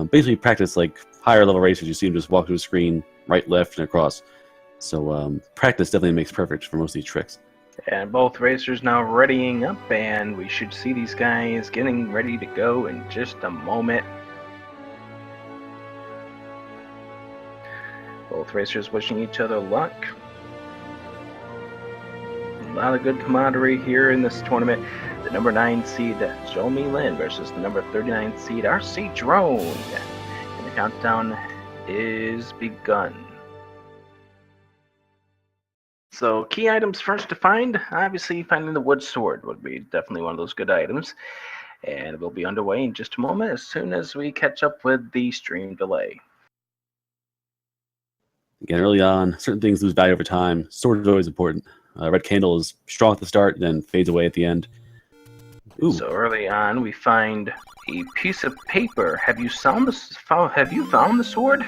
basically practice like higher level racers. You see them just walk through the screen, right, left, and across. So practice definitely makes perfect for most of these tricks. And both racers now readying up, and we should see these guys getting ready to go in just a moment. Both racers wishing each other luck. A lot of good camaraderie here in this tournament. The number 9 seed XioMeiLin versus the number 39 seed rcdrone. And the countdown is begun. So key items first to find. Obviously finding the wood sword would be definitely one of those good items. And we'll be underway in just a moment as soon as we catch up with the stream delay. Again, early on, certain things lose value over time. Sword is always important. Red candle is strong at the start, then fades away at the end. Ooh. So early on, we find a piece of paper. Have you found the sword?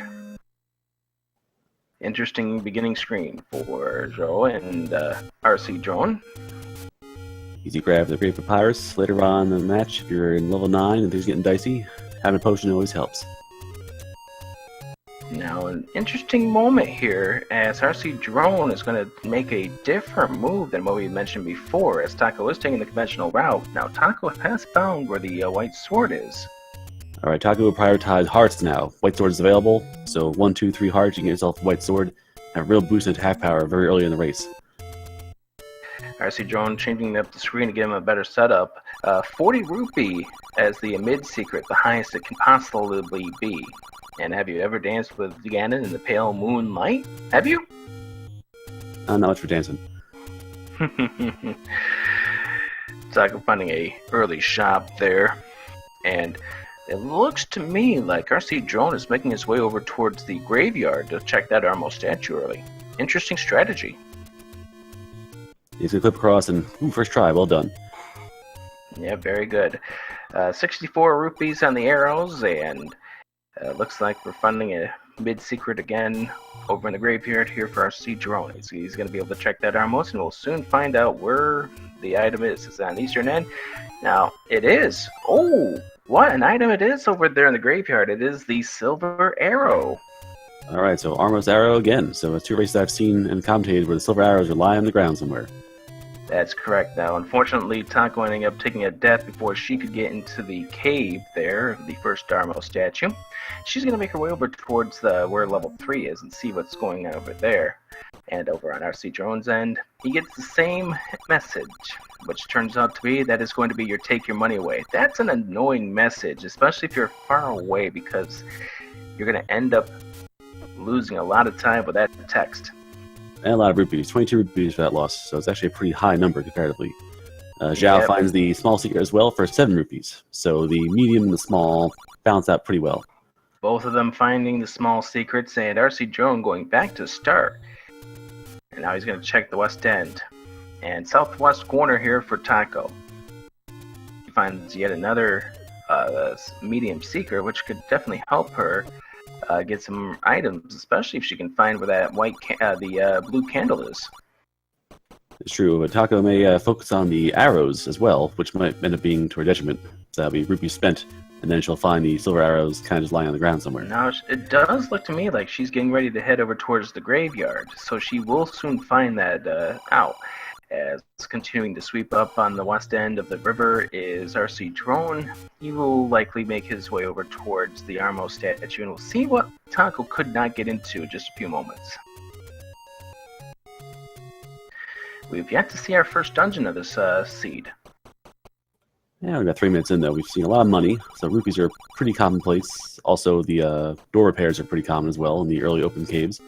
Interesting beginning screen for Joe and rcdrone. Easy grab the Great Papyrus. Later on in the match, if you're in level 9 and things getting dicey, having a potion always helps. Now, an interesting moment here as rcdrone is going to make a different move than what we mentioned before, as Taco is taking the conventional route. Now, Taco has found where the white sword is. Alright, Taco will prioritize hearts now. White sword is available, so 1, 2, 3 hearts, you can get yourself a white sword. Have a real boost in attack power very early in the race. rcdrone changing up the screen to give him a better setup. 40 rupee as the mid secret, the highest it can possibly be. And have you ever danced with Ganon in the pale moonlight? Have you? Not much for dancing. Taco finding a early shop there. And it looks to me like rcdrone is making his way over towards the graveyard to check that Armo statue early. Interesting strategy. He's going to clip across and, first try, well done. Yeah, very good. 64 rupees on the arrows, and looks like we're finding a mid-secret again over in the graveyard here for rcdrone. He's going to be able to check that Armos, and we'll soon find out where the item is. It's on the eastern end. Now, it is. Oh, what an item it is over there in the graveyard. It is the silver arrow. Alright, so Armos arrow again. So 2 races I've seen and commentated where the silver arrows are lying on the ground somewhere. That's correct. Now, unfortunately, Taco ending up taking a death before she could get into the cave there, the first Armo statue. She's going to make her way over towards where level 3 is and see what's going on over there. And over on rcdrone's end, he gets the same message, which turns out to be that it's going to be your take your money away. That's an annoying message, especially if you're far away, because you're going to end up losing a lot of time with that text. And a lot of rupees, 22 rupees for that loss, so it's actually a pretty high number comparatively. Zhao finds the small secret as well for 7 rupees, so the medium and the small balance out pretty well. Both of them finding the small secrets, and rcdrone going back to start. And now he's going to check the west end. And southwest corner here for Taco. He finds yet another medium secret, which could definitely help her get some items, especially if she can find where that blue candle is. It's true, but Taco may focus on the arrows as well, which might end up being to her detriment. So that'll be rupees spent, and then she'll find the silver arrows kind of just lying on the ground somewhere. Now, it does look to me like she's getting ready to head over towards the graveyard, so she will soon find that out. As continuing to sweep up on the west end of the river is rcdrone. He will likely make his way over towards the Armo statue, and we'll see what Taco could not get into in just a few moments. We've yet to see our first dungeon of this seed. Yeah, we've got 3 minutes in though. We've seen a lot of money, so rupees are pretty commonplace. Also, the door repairs are pretty common as well in the early open caves.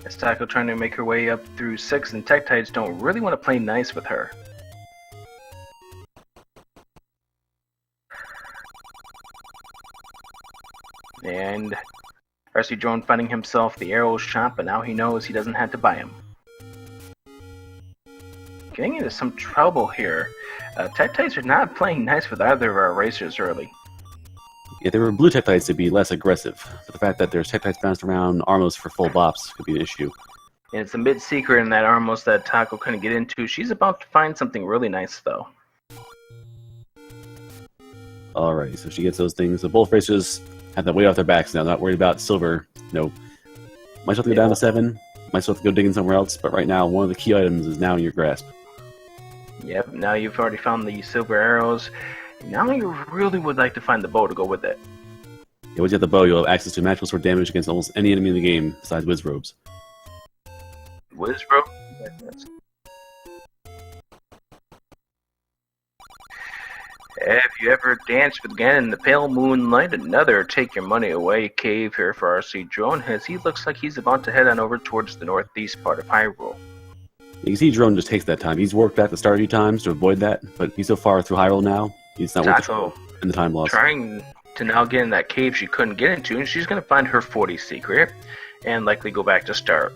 As Taco trying to make her way up through 6, and Tektites don't really want to play nice with her. And rcdrone finding himself the arrow shop, but now he knows he doesn't have to buy them. Getting into some trouble here. Tektites are not playing nice with either of our racers early. If there were blue Tektites, they'd be less aggressive. But the fact that there's Tektites bounced around Armos for full bops could be an issue. And it's a mid-secret in that Armos that Taco couldn't get into. She's about to find something really nice, though. Alright, so she gets those things. So both racers have that weight off their backs now. Not worried about silver. No. Might still have to go down to 7. Might still have to go digging somewhere else. But right now, one of the key items is now in your grasp. Yep, now you've already found the silver arrows. Now you really would like to find the bow to go with it. Yeah, once you have the bow, you'll have access to magical sword damage against almost any enemy in the game besides Wiz Robes. Wiz Robe? Have you ever danced with Ganon in the pale moonlight? Another take your money away cave here for rcdrone, as he looks like he's about to head on over towards the northeast part of Hyrule. You can see Drone just takes that time. He's worked at the start a few times to avoid that, but he's so far through Hyrule now, he's not worth Taco in the time loss. trying to now get in that cave she couldn't get into, and she's going to find her 40 secret and likely go back to start.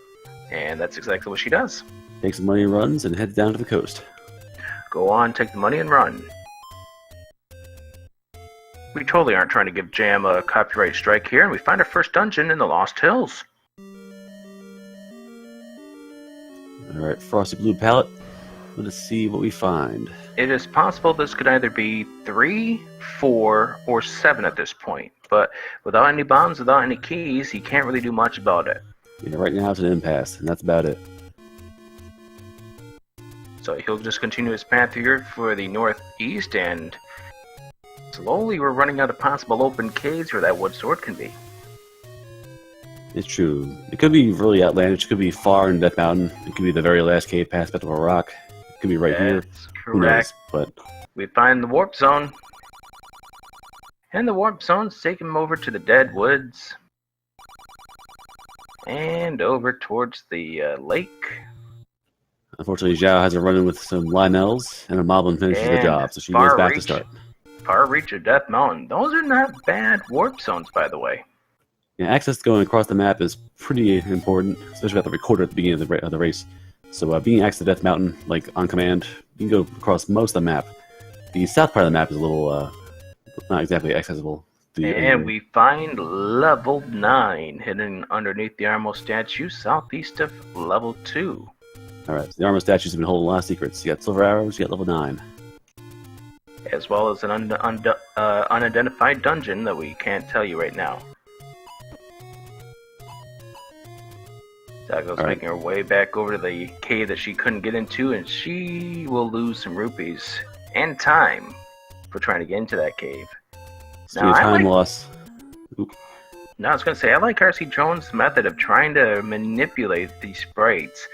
And that's exactly what she does. Takes some money and runs and heads down to the coast. Go on, take the money and run. We totally aren't trying to give Jam a copyright strike here, and we find our first dungeon in the Lost Hills. Alright, Frosty Blue Palette. Let's see what we find. It is possible this could either be 3, 4, or 7 at this point, but without any bombs, without any keys, he can't really do much about it. Yeah, right now it's an impasse, and that's about it. So he'll just continue his path here for the northeast, and slowly we're running out of possible open caves where that wood sword can be. It's true. It could be really outlandish. It could be far in Death Mountain. It could be the very last cave past Battle of a Rock. It could be right here. That's Who knows? correct. But We find the warp zone. And the warp zone's taking him over to the Dead Woods. And over towards the lake. unfortunately, Zhao has a run-in with some Lionels, and a Moblin finishes the And job, so she far goes back to reach. start. Far reach of Death Mountain. Those are not bad warp zones, by the way. Yeah, access going across the map is pretty important, especially with the recorder at the beginning of the race. So being access to Death Mountain, like on command, you can go across most of the map. The south part of the map is a little not exactly accessible. And we find level 9 hidden underneath the Armo statue southeast of level 2. Alright, so the Armor statues have been holding a lot of secrets. You got silver arrows, you got level 9. As well as an unidentified dungeon that we can't tell you right now. Zago's making her way back over to the cave that she couldn't get into, and she will lose some rupees and time for trying to get into that cave. Now, time loss. Oop. Now I was going to say, I like rcdrone's method of trying to manipulate these sprites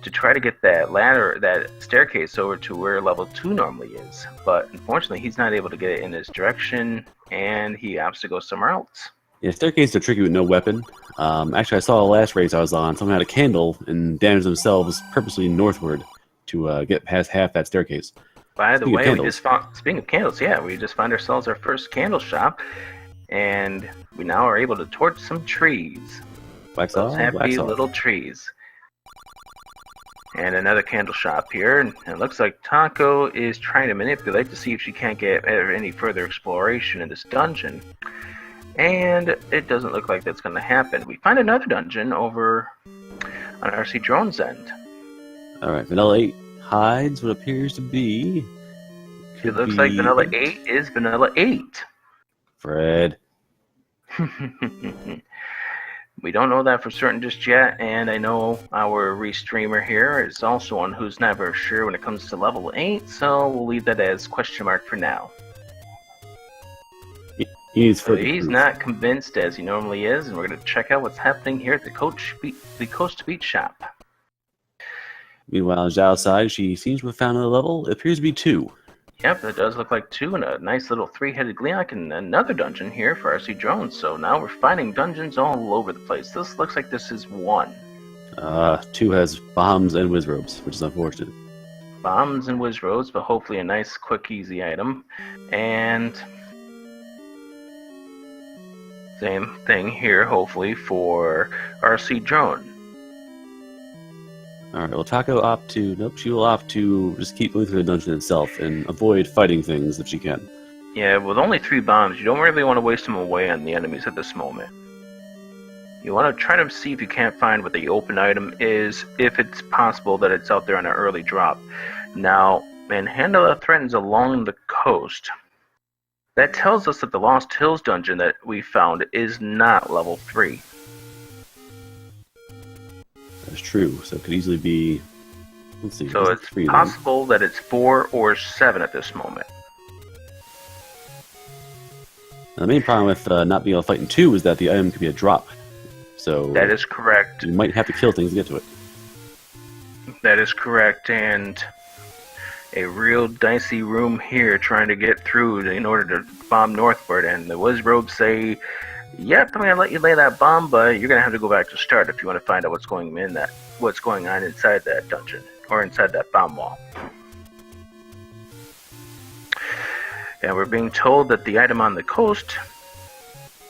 to try to get that ladder, that staircase over to where level 2 normally is. But unfortunately, he's not able to get it in his direction, and he opts to go somewhere else. Yeah, staircases are tricky with no weapon. Actually, I saw the last race I was on, someone had a candle and damaged themselves purposely northward to get past half that staircase. By the way, we just found, speaking of candles, yeah, we just found ourselves our first candle shop, and we now are able to torch some trees. Wax off, happy wax off. little trees. And another candle shop here, and it looks like Taco is trying to manipulate to see if she can't get any further exploration in this dungeon. And it doesn't look like that's going to happen. We find another dungeon over on rcdrone's end. Alright, Vanilla 8 hides what appears to be... It looks like Vanilla 8 is Vanilla 8. Fred. We don't know that for certain just yet, and I know our restreamer here is also one who's never sure when it comes to level 8, so we'll leave that as question mark for now. He's not convinced as he normally is, and we're going to check out what's happening here at the Coast Beach shop. Meanwhile, Zhao's side, she seems to have found a level. It appears to be 2. Yep, that does look like 2, and a nice little 3-headed Gleeok, and another dungeon here for rcdrone. So now we're finding dungeons all over the place. This looks like this is 1. 2 has bombs and whiz robes, which is unfortunate. Bombs and whiz robes, but hopefully a nice, quick, easy item. And same thing here, hopefully, for rcdrone. Alright, well, Taco opt to... Nope, she will opt to just keep going through the dungeon itself and avoid fighting things if she can. Yeah, with only 3 bombs, you don't really want to waste them away on the enemies at this moment. You want to try to see if you can't find what the open item is, if it's possible that it's out there on an early drop. Now, Manhandla threatens along the coast. That tells us that the Lost Hills dungeon that we found is not level 3. That's true. So it could easily be. Let's see. So it's possible that it's 4 or 7 at this moment. Now, the main problem with not being able to fight in 2 is that the item could be a drop. So that is correct. You might have to kill things to get to it. That is correct, and a real dicey room here trying to get through in order to bomb northward. And the Wizrobes say, "Yep, I'm gonna let you lay that bomb, but you're gonna have to go back to start if you want to find out what's going on inside that dungeon or inside that bomb wall." And we're being told that the item on the coast,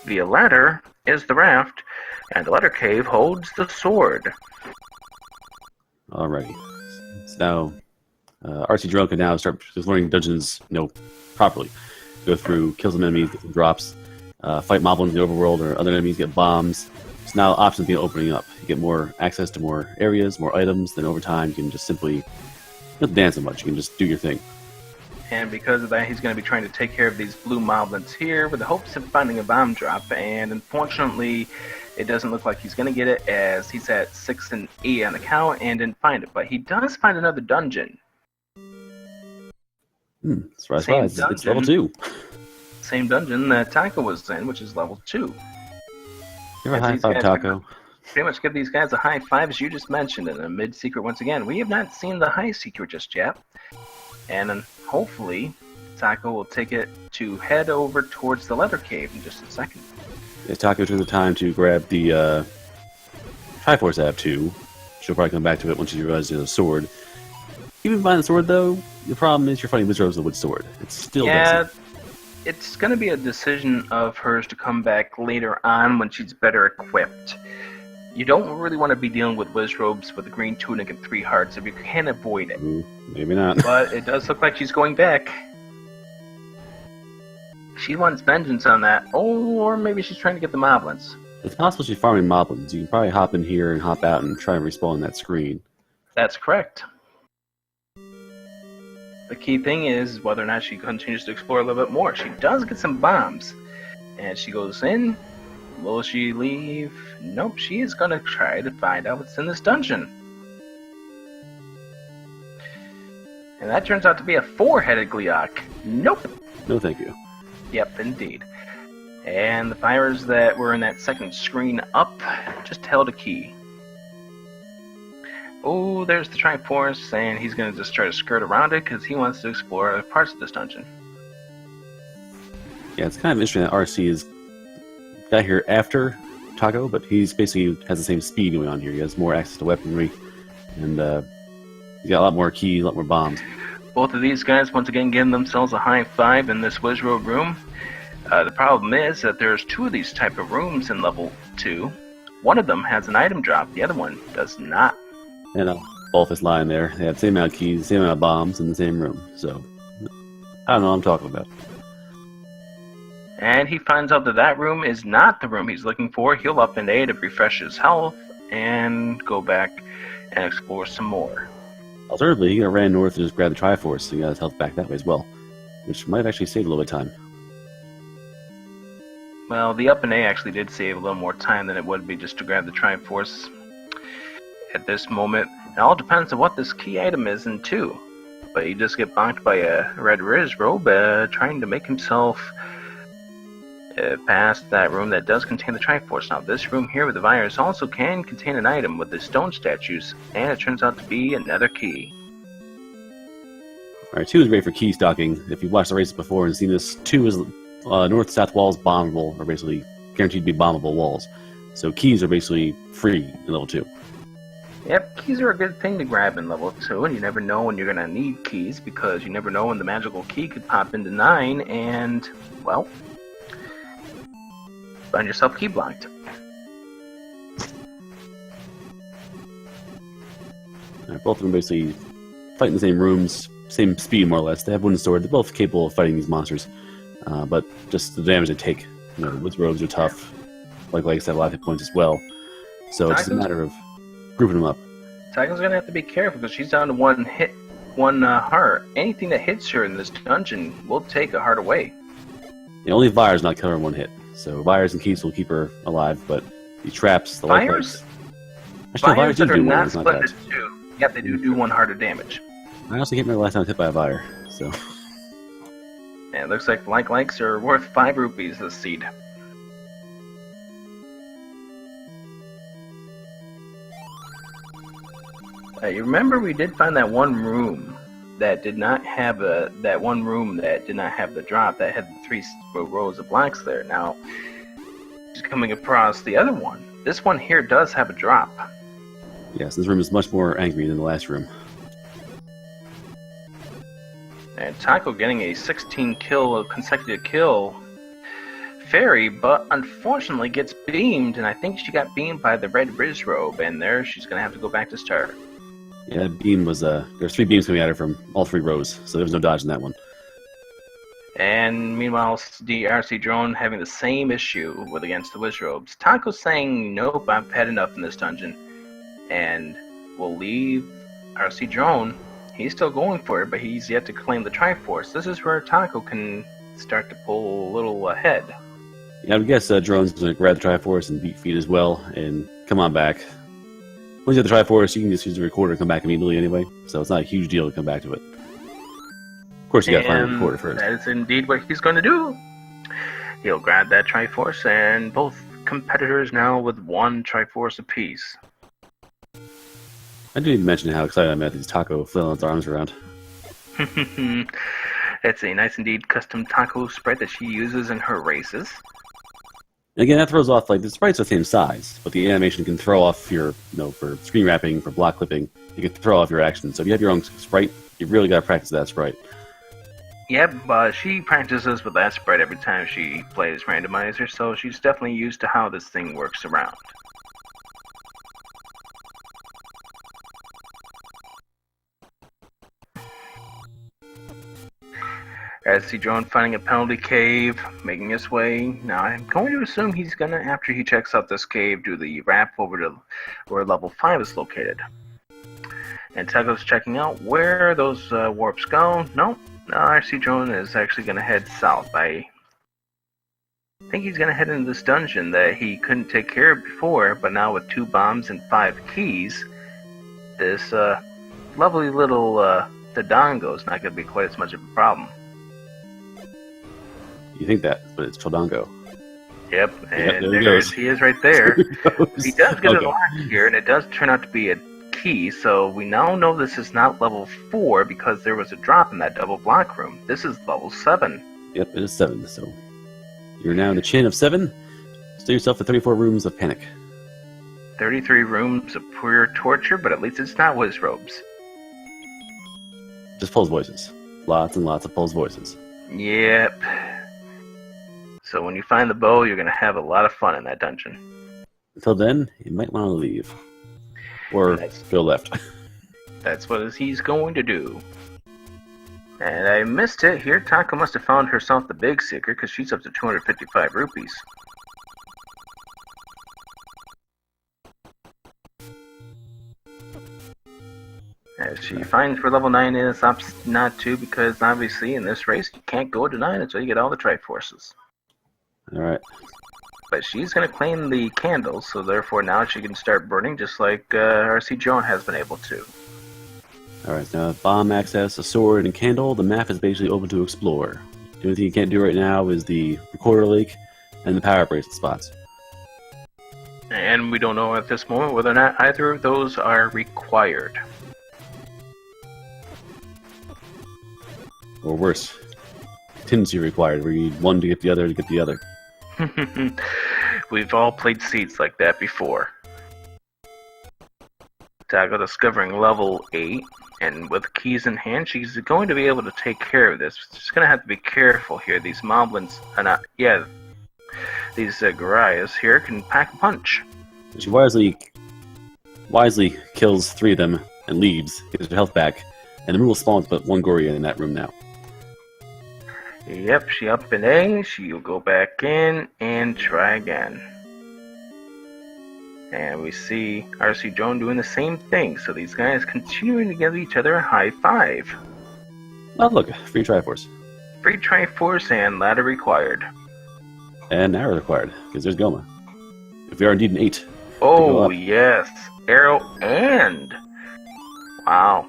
via ladder, is the raft, and the ladder cave holds the sword. Alrighty. So now, rcdrone can now start just learning dungeons, properly. Go through, kill some enemies, get some drops, fight moblins in the overworld, or other enemies get bombs. So now options begin opening up. You get more access to more areas, more items. Then over time, you can just simply not dance so much. You can just do your thing. And because of that, he's going to be trying to take care of these blue moblins here with the hopes of finding a bomb drop. And unfortunately, it doesn't look like he's going to get it, as he's at 6 and 8 on the count and didn't find it. But he does find another dungeon. Surprise, surprise. It's level 2. Same dungeon that Taco was in, which is level 2. Give her a high five, Taco. Pretty much give these guys a high five, as you just mentioned, in a mid-secret once again. We have not seen the high secret just yet. And then hopefully, Taco will take it to head over towards the leather cave in just a second. Yeah, Taco took the time to grab the Triforce I have 2. She'll probably come back to it once she realizes there's a sword. Even find the sword, though, the problem is you're fighting Wizrobes with a wood sword. It's still dicey. It's going to be a decision of hers to come back later on when she's better equipped. You don't really want to be dealing with Wizrobes with a green tunic and 3 hearts if you can avoid it. Maybe not. But it does look like she's going back. She wants vengeance on that. Or maybe she's trying to get the moblins. It's possible she's farming moblins. You can probably hop in here and hop out and try and respawn that screen. That's correct. The key thing is whether or not she continues to explore a little bit more. She does get some bombs. And she goes in. Will she leave? Nope, she is going to try to find out what's in this dungeon. And that turns out to be a 4-headed Gleeok. Nope. No thank you. Yep, indeed. And the fires that were in that second screen up just held a key. Oh, there's the Triforce, and he's going to just try to skirt around it because he wants to explore other parts of this dungeon. Yeah, it's kind of interesting that RC is got here after Taco, but he's basically has the same speed going on here. He has more access to weaponry, and he's got a lot more keys, a lot more bombs. Both of these guys, once again, giving themselves a high five in this Wizrobe room. The problem is that there's 2 of these type of rooms in level 2. One of them has an item drop, the other one does not. And both is lying there. They have the same amount of keys, the same amount of bombs in the same room. So, I don't know what I'm talking about. And he finds out that that room is not the room he's looking for. He'll up and A to refresh his health and go back and explore some more. Alternatively, he could have ran north and just grabbed the Triforce and got his health back that way as well, which might have actually saved a little bit of time. Well, the up and A actually did save a little more time than it would be just to grab the Triforce at this moment. It all depends on what this key item is in 2. But he just get bonked by a red Wizrobe trying to make himself past that room that does contain the Triforce. Now, this room here with the virus also can contain an item with the stone statues, and it turns out to be another key. Alright, 2 is great for key stocking. If you've watched the races before and seen this, 2 is north-south walls bombable, are basically guaranteed to be bombable walls. So keys are basically free in level 2. Yep, keys are a good thing to grab in level 2, and you never know when you're going to need keys, because you never know when the magical key could pop into 9, and, well, find yourself key blocked. Both of them basically fight in the same rooms, same speed more or less. They have wooden sword. They're both capable of fighting these monsters, but just the damage they take. Wizrobes are tough. Like I said, a lot of hit points as well. So it's just a matter of grouping them up. Tiger's gonna have to be careful because she's down to one heart. Anything that hits her in this dungeon will take a heart away. The only Vire's not kill her in one hit. So Vires and Keys will keep her alive, but the traps, the life Fires? legs. Actually, no, Vires Fires do that are do not one, split not into two. Yep, they do one heart of damage. I also can't remember the last time I was hit by a Vire, so. And it looks like likes are worth 5 rupees this seed. You remember we did find that one room that did not have the drop that had the 3 rows of blocks there. Now, just coming across the other one. This one here does have a drop. Yes, this room is much more angry than the last room. And Taco getting a 16 consecutive kill fairy, but unfortunately gets beamed, and I think she got beamed by the red Riz robe, and there she's going to have to go back to start. Yeah, that beam was, there's 3 beams coming at her from all 3 rows, so there was no dodge in that one. And meanwhile, the RC drone having the same issue against the Wiz robes. Taco's saying, nope, I've had enough in this dungeon, and we'll leave RC drone. He's still going for it, but he's yet to claim the Triforce. This is where Taco can start to pull a little ahead. Yeah, I would guess Drone's going to grab the Triforce and beat Feet as well, and come on back. Once you have the Triforce, you can just use the recorder and come back immediately anyway, so it's not a huge deal to come back to it. Of course, you got to find the recorder first. That is indeed what he's going to do. He'll grab that Triforce, and both competitors now with 1 Triforce apiece. I didn't even mention how excited I'm at these Taco flailing its arms around. It's a nice indeed custom Taco sprite that she uses in her races. And again, that throws off, like, the sprites are the same size, but the animation can throw off your, for screen wrapping, for block clipping, you can throw off your action. So if you have your own sprite, you really got to practice that sprite. Yep, she practices with that sprite every time she plays Randomizer, so she's definitely used to how this thing works around. RC drone finding a penalty cave, making his way. Now I'm going to assume he's gonna, after he checks out this cave, do the wrap over to where level 5 is located. And Taco's checking out where those warps go. Nope, no, RC drone is actually gonna head south. I think he's gonna head into this dungeon that he couldn't take care of before, but now with 2 bombs and 5 keys, this lovely little Dodongo is not gonna be quite as much of a problem. You think that, but it's Chodongo. Yep, and there he is right there. He does get a lock here, and it does turn out to be a key, so we now know this is not level 4 because there was a drop in that double block room. This is level 7. Yep, it is 7, so you're now in the chain of 7. Stay yourself for 34 rooms of panic. 33 rooms of pure torture, but at least it's not Wiz robes. Just Pulse voices. Lots and lots of Pulse voices. Yep. So when you find the bow, you're going to have a lot of fun in that dungeon. Until then, you might want to leave. Or go left. That's what he's going to do. And I missed it here. Taco must have found herself the big seeker because she's up to 255 rupees. As she finds where level 9 is, opts not to, because obviously in this race you can't go to 9 until you get all the Triforces. Alright. But she's going to claim the candles, so therefore now she can start burning just like RC Joan has been able to. Alright, now bomb access, a sword, and candle, the map is basically open to explore. The only thing you can't do right now is the recorder lake and the power bracelet spots. And we don't know at this moment whether or not either of those are required. Or worse, contingency required, where you need one to get the other to get the other. We've all played seeds like that before. Taco discovering level 8, and with keys in hand, she's going to be able to take care of this. She's going to have to be careful here. These moblins, these Gorias here can pack a punch. She wisely kills 3 of them and leaves, gets her health back, and the room will spawn with but 1 Goria in that room now. Yep, she up in A, she'll go back in and try again. And we see RC Joan doing the same thing, so these guys continuing to give each other a high five. Oh look, free Triforce. Free Triforce and ladder required. And arrow required, because there's Goma. If we are indeed an 8. Oh, yes. Arrow and... Wow.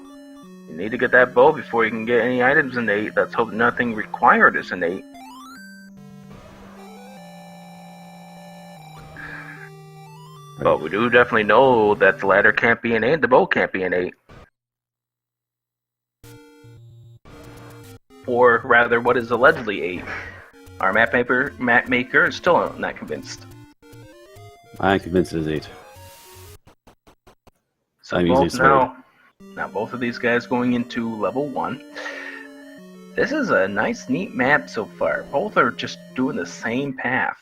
You need to get that bow before you can get any items in 8. Let's hope nothing required is in 8. Right. But we do definitely know that the ladder can't be an 8, the bow can't be an 8. Or rather, what is allegedly 8. Our map maker is still not convinced. I'm convinced it is 8. So I'm both easily swayed. now both of these guys going into level 1. This is a nice, neat map so far. Both are just doing the same path.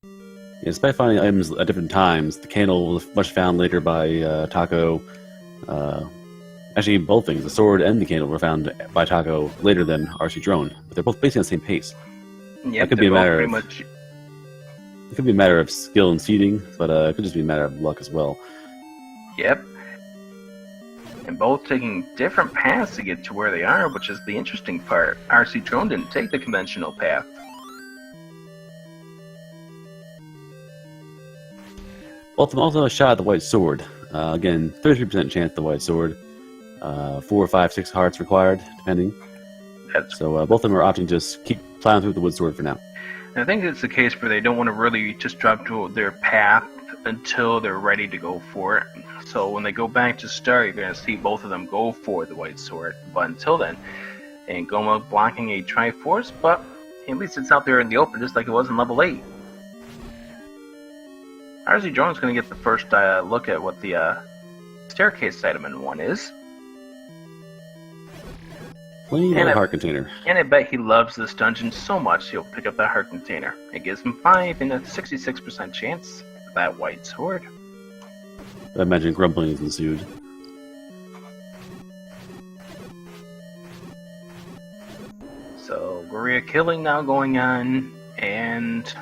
Yeah, despite finding items at different times, the candle was much found later by Taco. Actually, both things, the sword and the candle, were found by Taco later than rcdrone. But they're both basically on the same pace. Yeah, That could be a matter of... much... It could be a matter of skill and seeding, but it could just be a matter of luck as well. Yep. And both taking different paths to get to where they are, which is the interesting part. rcdrone didn't take the conventional path. Both of them also shot at the white sword. Again, 33% chance at the white sword. 4, 5, 6 hearts required, depending. So both of them are opting to just keep plowing through the wood sword for now. And I think it's the case where they don't want to really just drop to their path until they're ready to go for it. So when they go back to start, you're going to see both of them go for the white sword. But until then, and Goma blocking a Triforce, but at least it's out there in the open, just like it was in level 8. rcdrone's going to get the first look at what the staircase item in 1 is. Clean and heart container. And I bet he loves this dungeon so much he'll pick up that heart container. It gives him 5 and a 66% chance for that white sword. I imagine grumbling is ensued. So, guerrilla killing now going on, and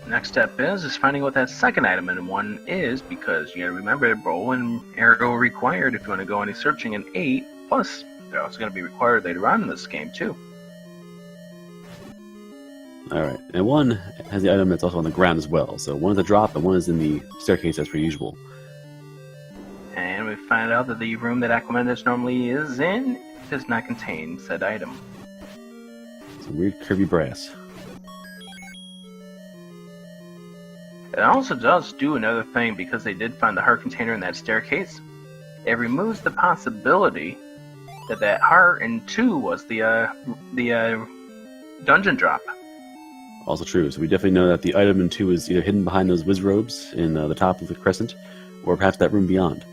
next step is finding what that second item in 1 is, because you gotta remember, bow and arrow are required if you want to go any searching in 8, plus they're also going to be required later on in this game too. Alright, and 1 has the item that's also on the ground as well, so 1 is a drop and 1 is in the staircase as per usual. And we find out that the room that Aquamantis normally is in does not contain said item. Some weird curvy brass. It also does do another thing, because they did find the heart container in that staircase. It removes the possibility that that heart in 2 was the dungeon drop. Also true, so we definitely know that the item in 2 is either hidden behind those whiz robes in the top of the crescent, or perhaps that room beyond.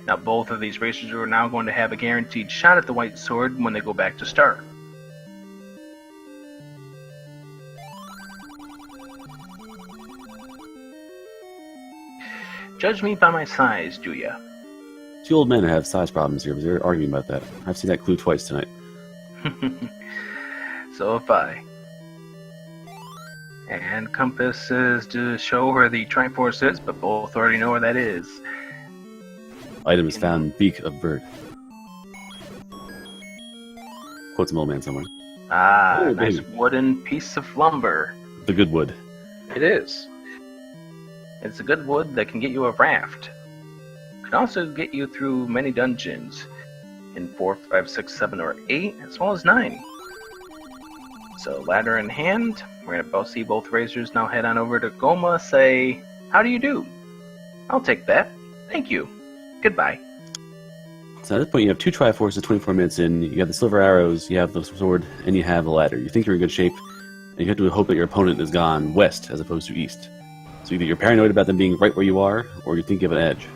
Now both of these racers are now going to have a guaranteed shot at the white sword when they go back to start. Judge me by my size, do ya? 2 old men have size problems here, but they're arguing about that. I've seen that clue twice tonight. So have I. And compass is to show where the Triforce is, but both already know where that is. Item is found, beak of bird. Quote some old man somewhere. Ah, Oh, nice baby. wooden piece of lumber. The good wood. It is. It's a good wood that can get you a raft. It can also get you through many dungeons in 4, 5, 6, 7, or 8, as well as 9. So, ladder in hand, we're going to both see both racers now head on over to Goma, say, "How do you do?" "I'll take that. Thank you. Goodbye." So at this point you have 2 Triforces 24 minutes in, you have the silver arrows, you have the sword, and you have the ladder. You think you're in good shape, and you have to hope that your opponent has gone west as opposed to east. So either you're paranoid about them being right where you are, or you think you have an edge.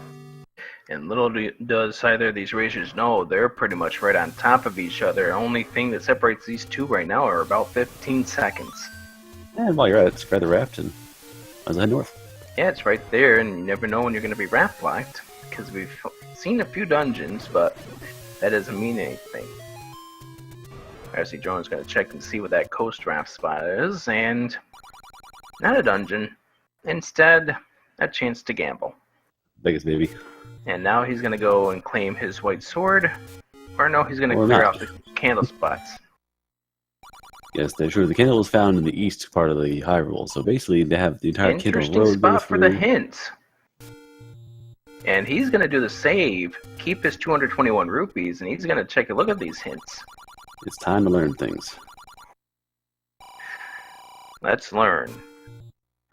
And little does either of these racers know, they're pretty much right on top of each other. Only thing that separates these two right now are about 15 seconds. And while you're at it, just grab the raft and let's head north. Yeah, it's right there, and you never know when you're going to be raft locked, because we've seen a few dungeons, but that doesn't mean anything. rcdrone's going to check and see what that coast raft spot is, and not a dungeon. Instead, a chance to gamble. Vegas, baby. And now he's going to go and claim his white sword. Or no, he's going to Or clear not. out the candle spots. Yes, they're true. The candle was found in the east part of the Hyrule, so basically they have the entire candle Interesting road go spot for the through. hint. And he's going to do the save, keep his 221 rupees, and he's going to take a look at these hints. It's time to learn things. Let's learn.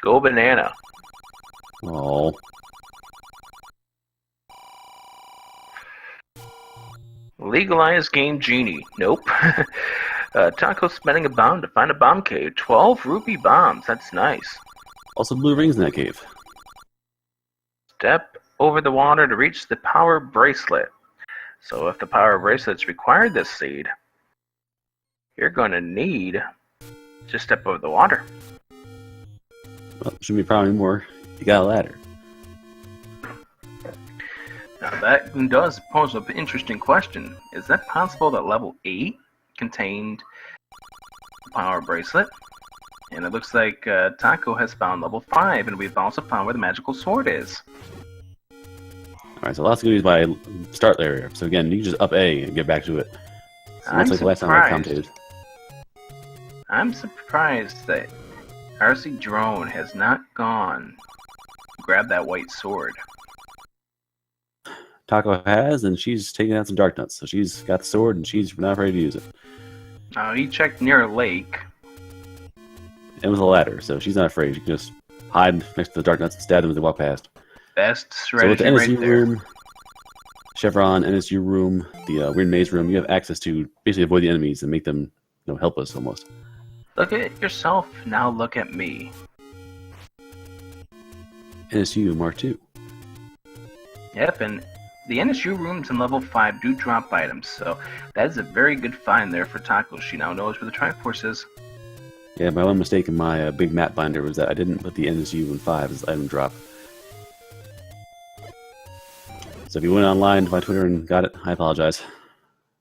Go banana. Oh. Legalize Game Genie. Nope. Taco's spending a bomb to find a bomb cave. 12 rupee bombs. That's nice. Also blue rings in that cave. Step over the water to reach the power bracelet. So if the power bracelet's required this seed, you're going to need to step over the water. Well, shouldn't be probably more. You got a ladder. Now that does pose an interesting question. Is that possible that level 8 contained the power bracelet? And it looks like Taco has found level 5, and we've also found where the magical sword is. Alright, so lots of goodies by start area. So again, you can just up A and get back to it. So I'm much like the last time I surprised. commentated. I'm surprised that rcdrone has not gone to grab that white sword. Taco has, and she's taking out some dark nuts. So she's got the sword, and she's not ready to use it. Now he checked near a lake. And with a ladder, so she's not afraid. She can just hide next to the dark nuts and stab them as they walk past. Best So with strategy the NSU right there. room, Chevron, NSU room, the weird maze room, you have access to basically avoid the enemies and make them, helpless almost. Look at yourself, now look at me. NSU Mark II. Yep, and the NSU rooms in level 5 do drop items, so that is a very good find there for Taco. She now knows where the Triforce is. Yeah, my one mistake in my big map binder was that I didn't put the NSU in 5 as item drop. So if you went online to my Twitter and got it, I apologize.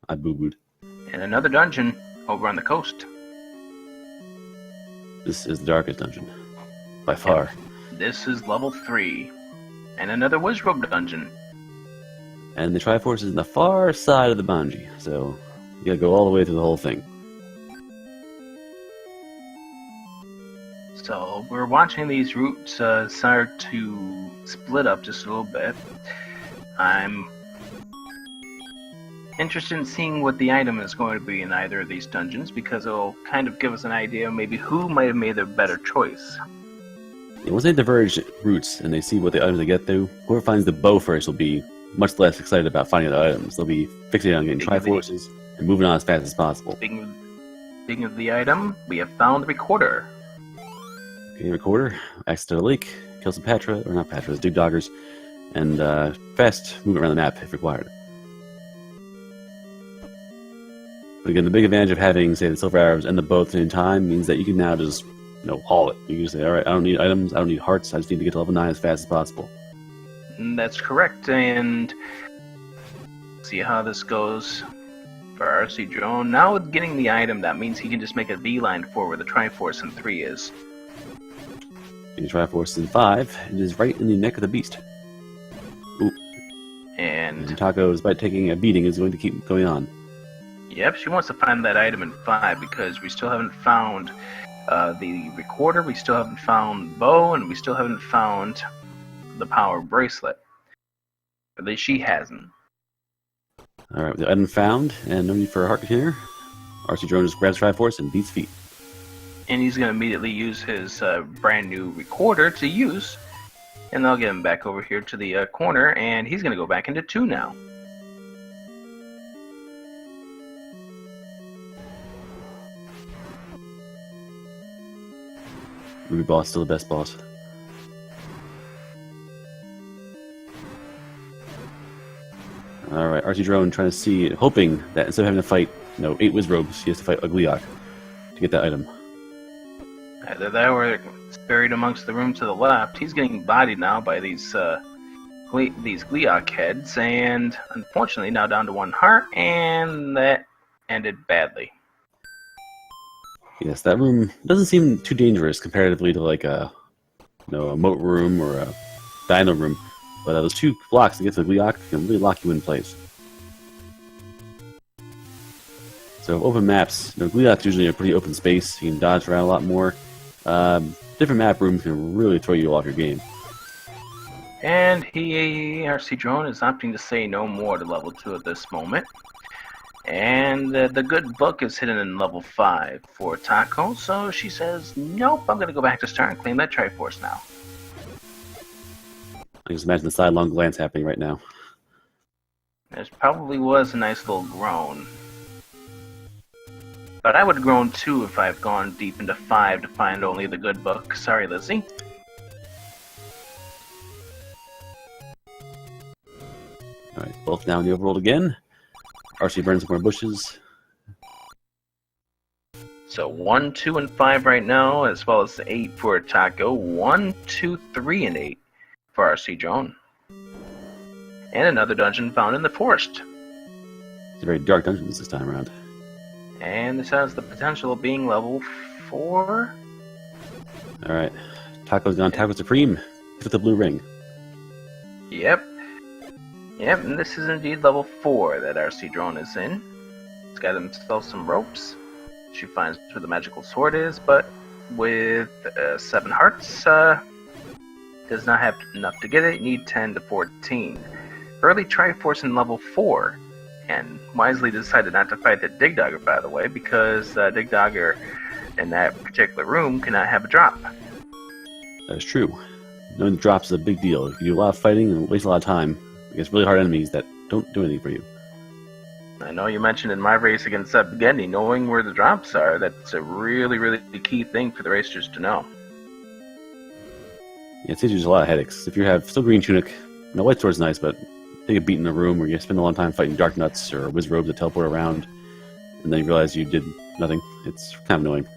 I boo-booed. And another dungeon over on the coast. This is the darkest dungeon. By far. This is level 3. And another Wizrobe dungeon. And the Triforce is in the far side of the bungee, so you gotta go all the way through the whole thing. So we're watching these routes start to split up just a little bit. I'm interested in seeing what the item is going to be in either of these dungeons, because it'll kind of give us an idea maybe who might have made the better choice. Yeah, once they diverge routes and they see what the items they get through, whoever finds the bow first will be much less excited about finding the items. They'll be fixated on getting Triforces and moving on as fast as possible. Speaking of the item, we have found the recorder. Okay, recorder, access to the lake, kill some Patra, or not Patras, Duke Doggers, and fast movement around the map if required. But again, the big advantage of having, say, the silver arrows and the bow at the same time means that you can now just, haul it. You can just say, alright, I don't need items, I don't need hearts, I just need to get to level 9 as fast as possible. That's correct, and see how this goes for rcdrone. Now with getting the item, that means he can just make a beeline for where the Triforce in 3 is. You can Triforce in 5, it is right in the neck of the beast. Ooh. And Taco, despite taking a beating, is going to keep going on. yep, she wants to find that item in 5 because we still haven't found the recorder, we still haven't found bow, and we still haven't found the power bracelet. At least she hasn't. Alright, with the item found, and no need for a heart container, rcdrone just grabs Triforce and beats feet. And he's going to immediately use his brand new recorder to use. And I'll get him back over here to the corner, and he's going to go back into 2 now. Ruby boss, still the best boss. Alright, rcdrone trying to see, hoping that instead of having to fight, 8 Wizrobes, he has to fight a Gliok to get that item. Either that or it's buried amongst the room to the left. He's getting bodied now by these Gliok heads, and unfortunately now down to 1 heart, and that ended badly. Yes, that room doesn't seem too dangerous comparatively to like a moat room or a dino room, but those 2 blocks to get to the Gliok can really lock you in place. So open maps, Gleeok's usually a pretty open space. You can dodge around a lot more. Different map rooms can really throw you off your game. And rcdrone is opting to say no more to level 2 at this moment. And the good book is hidden in level 5 for Taco, so she says, nope, I'm going to go back to Star and claim that Triforce now. I can just imagine the sidelong glance happening right now. There probably was a nice little groan. But I would have grown too if I've gone deep into 5 to find only the good book. Sorry, Lizzie. Alright, both down the overworld again. RC burns some more bushes. So 1, 2, and 5 right now, as well as 8 for Taco. 1, 2, 3, and 8 for rcdrone. And another dungeon found in the forest. It's a very dark dungeon this time around. And this has the potential of being level 4. Alright, Taco's gone Taco Supreme. With the blue ring. Yep. Yep, and this is indeed level 4 that rcdrone is in. He's got himself some ropes. She finds where the magical sword is, but with 7 hearts, does not have enough to get it. You need 10 to 14. Early Triforce in level 4, and wisely decided not to fight the Digdogger, by the way, because Digdogger in that particular room cannot have a drop. That is true. Knowing the drops is a big deal. You do a lot of fighting and waste a lot of time against really hard enemies that don't do anything for you. I know you mentioned in my race against Begendi, knowing where the drops are, that's a really, really key thing for the racers to know. Yeah, it saves you just a lot of headaches. If you have still green tunic, white sword's nice, but take a beat in a room where you spend a long time fighting dark nuts or whiz robes that teleport around, and then you realize you did nothing. It's kind of annoying.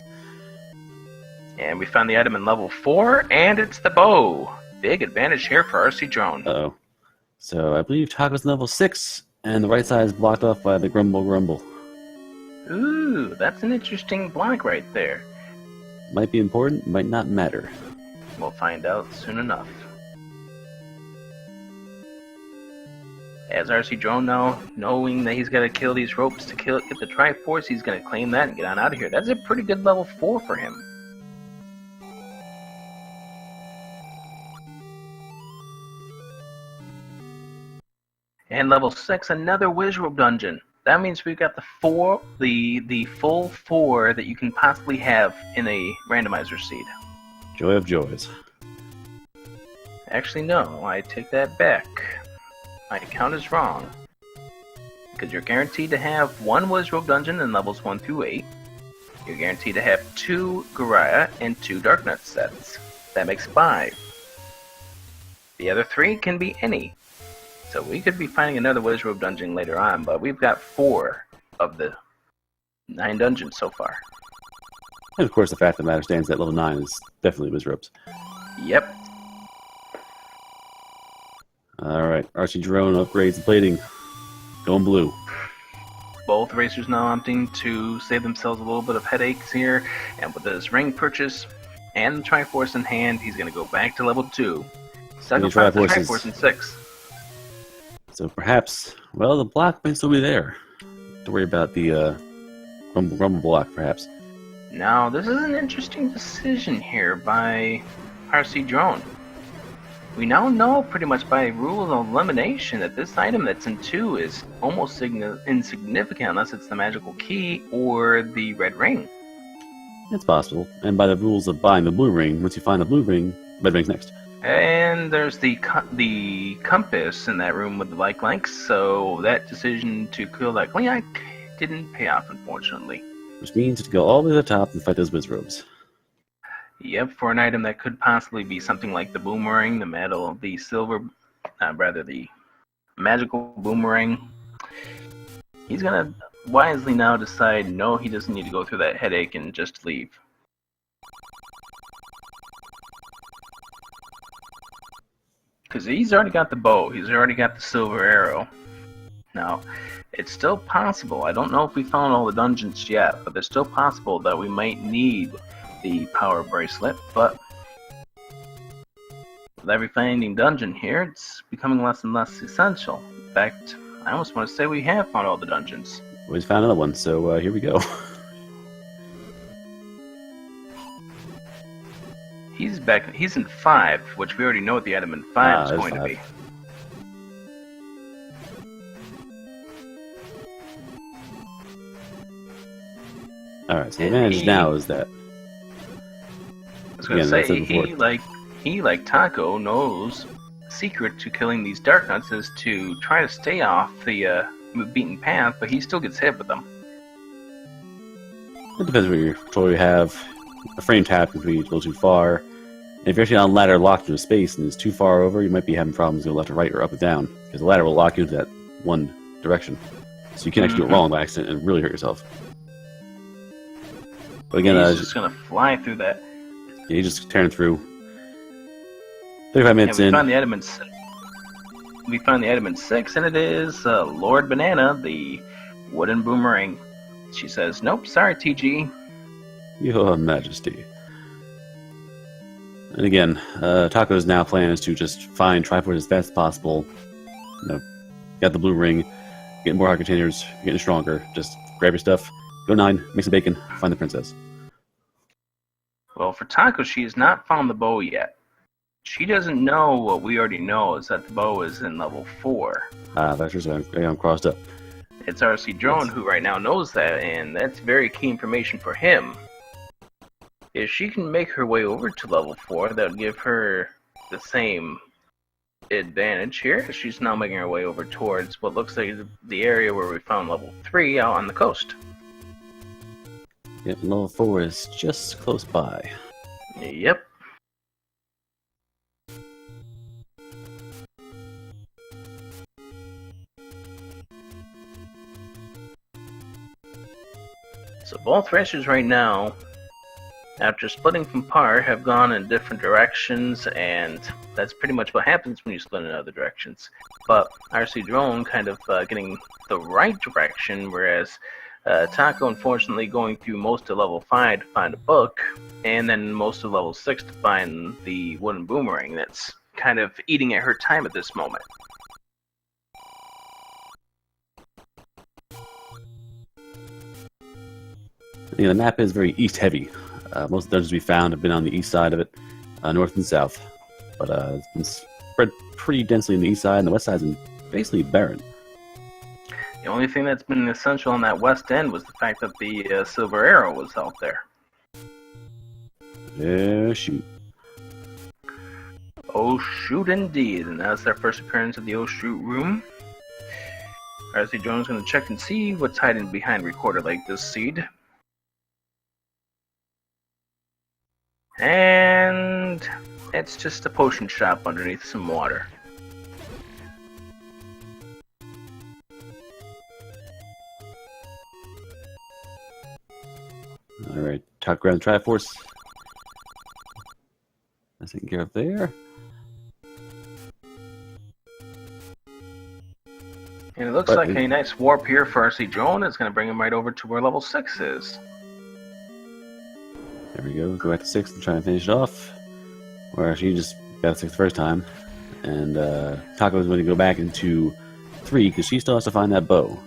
And we found the item in level 4, and it's the bow. Big advantage here for rcdrone. Uh-oh. So I believe Taco's level 6, and the right side is blocked off by the Grumble Grumble. Ooh, that's an interesting block right there. Might be important, might not matter. We'll find out soon enough. As rcdrone now, knowing that he's got to kill these ropes to get the Triforce, he's going to claim that and get on out of here. That's a pretty good level 4 for him. And level 6, another Wizrobe dungeon. That means we've got the full 4 that you can possibly have in a randomizer seed. Joy of joys. Actually, no, I take that back. My count is wrong. Because you're guaranteed to have 1 Wizrobe dungeon in levels 1 through 8. You're guaranteed to have 2 Garaya and 2 Darknut sets. That makes 5. The other 3 can be any. So we could be finding another Wizrobe dungeon later on, but we've got 4 of the 9 dungeons so far. And of course the fact of the matter stands that level 9 is definitely Wizrobes. Yep. Alright, rcdrone upgrades the plating. Going blue. Both racers now opting to save themselves a little bit of headaches here, and with his ring purchase and the Triforce in hand, he's going to go back to level 2. Sacrifice the Triforce in 6. So perhaps, well, the block might still be there. Don't worry about the rumble block, perhaps. Now, this is an interesting decision here by rcdrone. We now know pretty much by rule of elimination that this item that's in 2 is almost insignificant unless it's the magical key or the red ring. It's possible. And by the rules of buying the blue ring, once you find the blue ring, red ring's next. And there's the compass in that room with the like, so that decision to kill that Gleeok didn't pay off, unfortunately. Which means to go all the way to the top and fight those Wizrobes. Yep, for an item that could possibly be something like the boomerang, the magical boomerang. He's gonna wisely now decide, no, he doesn't need to go through that headache and just leave. Because he's already got the bow, he's already got the silver arrow. Now, it's still possible, I don't know if we found all the dungeons yet, but it's still possible that we might need the power bracelet, but with every finding dungeon here, it's becoming less and less essential. In fact, I almost want to say we have found all the dungeons. We found another one, so here we go. He's back. He's in 5, which we already know what the item in 5 is going to be. Alright, so the advantage now is that... I was going to say, he, like Taco, knows the secret to killing these Dark Nuts is to try to stay off the beaten path, but he still gets hit with them. It depends what your controller you have. A frame tap can be a little too far. And if you're actually on a ladder locked into a space and it's too far over, you might be having problems going left or right or up and down. Because the ladder will lock you into that one direction. So you can actually do it wrong by accident and really hurt yourself. But again, he's just going to fly through that. Yeah, he's just tearing through. 35 minutes in. We find the item in 6, and it is Lord Banana, the wooden boomerang. She says, "Nope, sorry, TG." Your Majesty. And again, Taco's now plan is to just find Triforce as fast as possible. You know, got the blue ring, getting more heart containers, getting stronger. Just grab your stuff, go 9, make some bacon, find the princess. Well, for Taco, she has not found the bow yet. She doesn't know what we already know, is that the bow is in level 4. That's just I'm crossed up. It's rcdrone who right now knows that, and that's very key information for him. If she can make her way over to level 4, that would give her the same advantage here. She's now making her way over towards what looks like the area where we found level 3 out on the coast. Yep, level 4 is just close by. Yep. So both racers right now, after splitting from par, have gone in different directions, and that's pretty much what happens when you split in other directions. But rcdrone kind of getting the right direction, whereas Taco unfortunately going through most of level 5 to find a book, and then most of level 6 to find the wooden boomerang that's kind of eating at her time at this moment. Yeah, the map is very east-heavy. Most of the dungeons we found have been on the east side of it, north and south. But it's been spread pretty densely on the east side, and the west side is basically barren. The only thing that's been essential on that west end was the fact that the silver arrow was out there. Yeah, shoot. Oh, shoot indeed. And that's their first appearance of the Oh Shoot room. rcdrone's going to check and see what's hiding behind Recorder like this seed. And it's just a potion shop underneath some water. Alright, top ground Triforce. That's taken care of there. And it looks like a nice warp here for rcdrone. It's going to bring him right over to where level 6 is. There we go. Go back to 6 and try and finish it off. Or actually, you just got a 6 the first time. And Taco's going to go back into 3 because she still has to find that bow.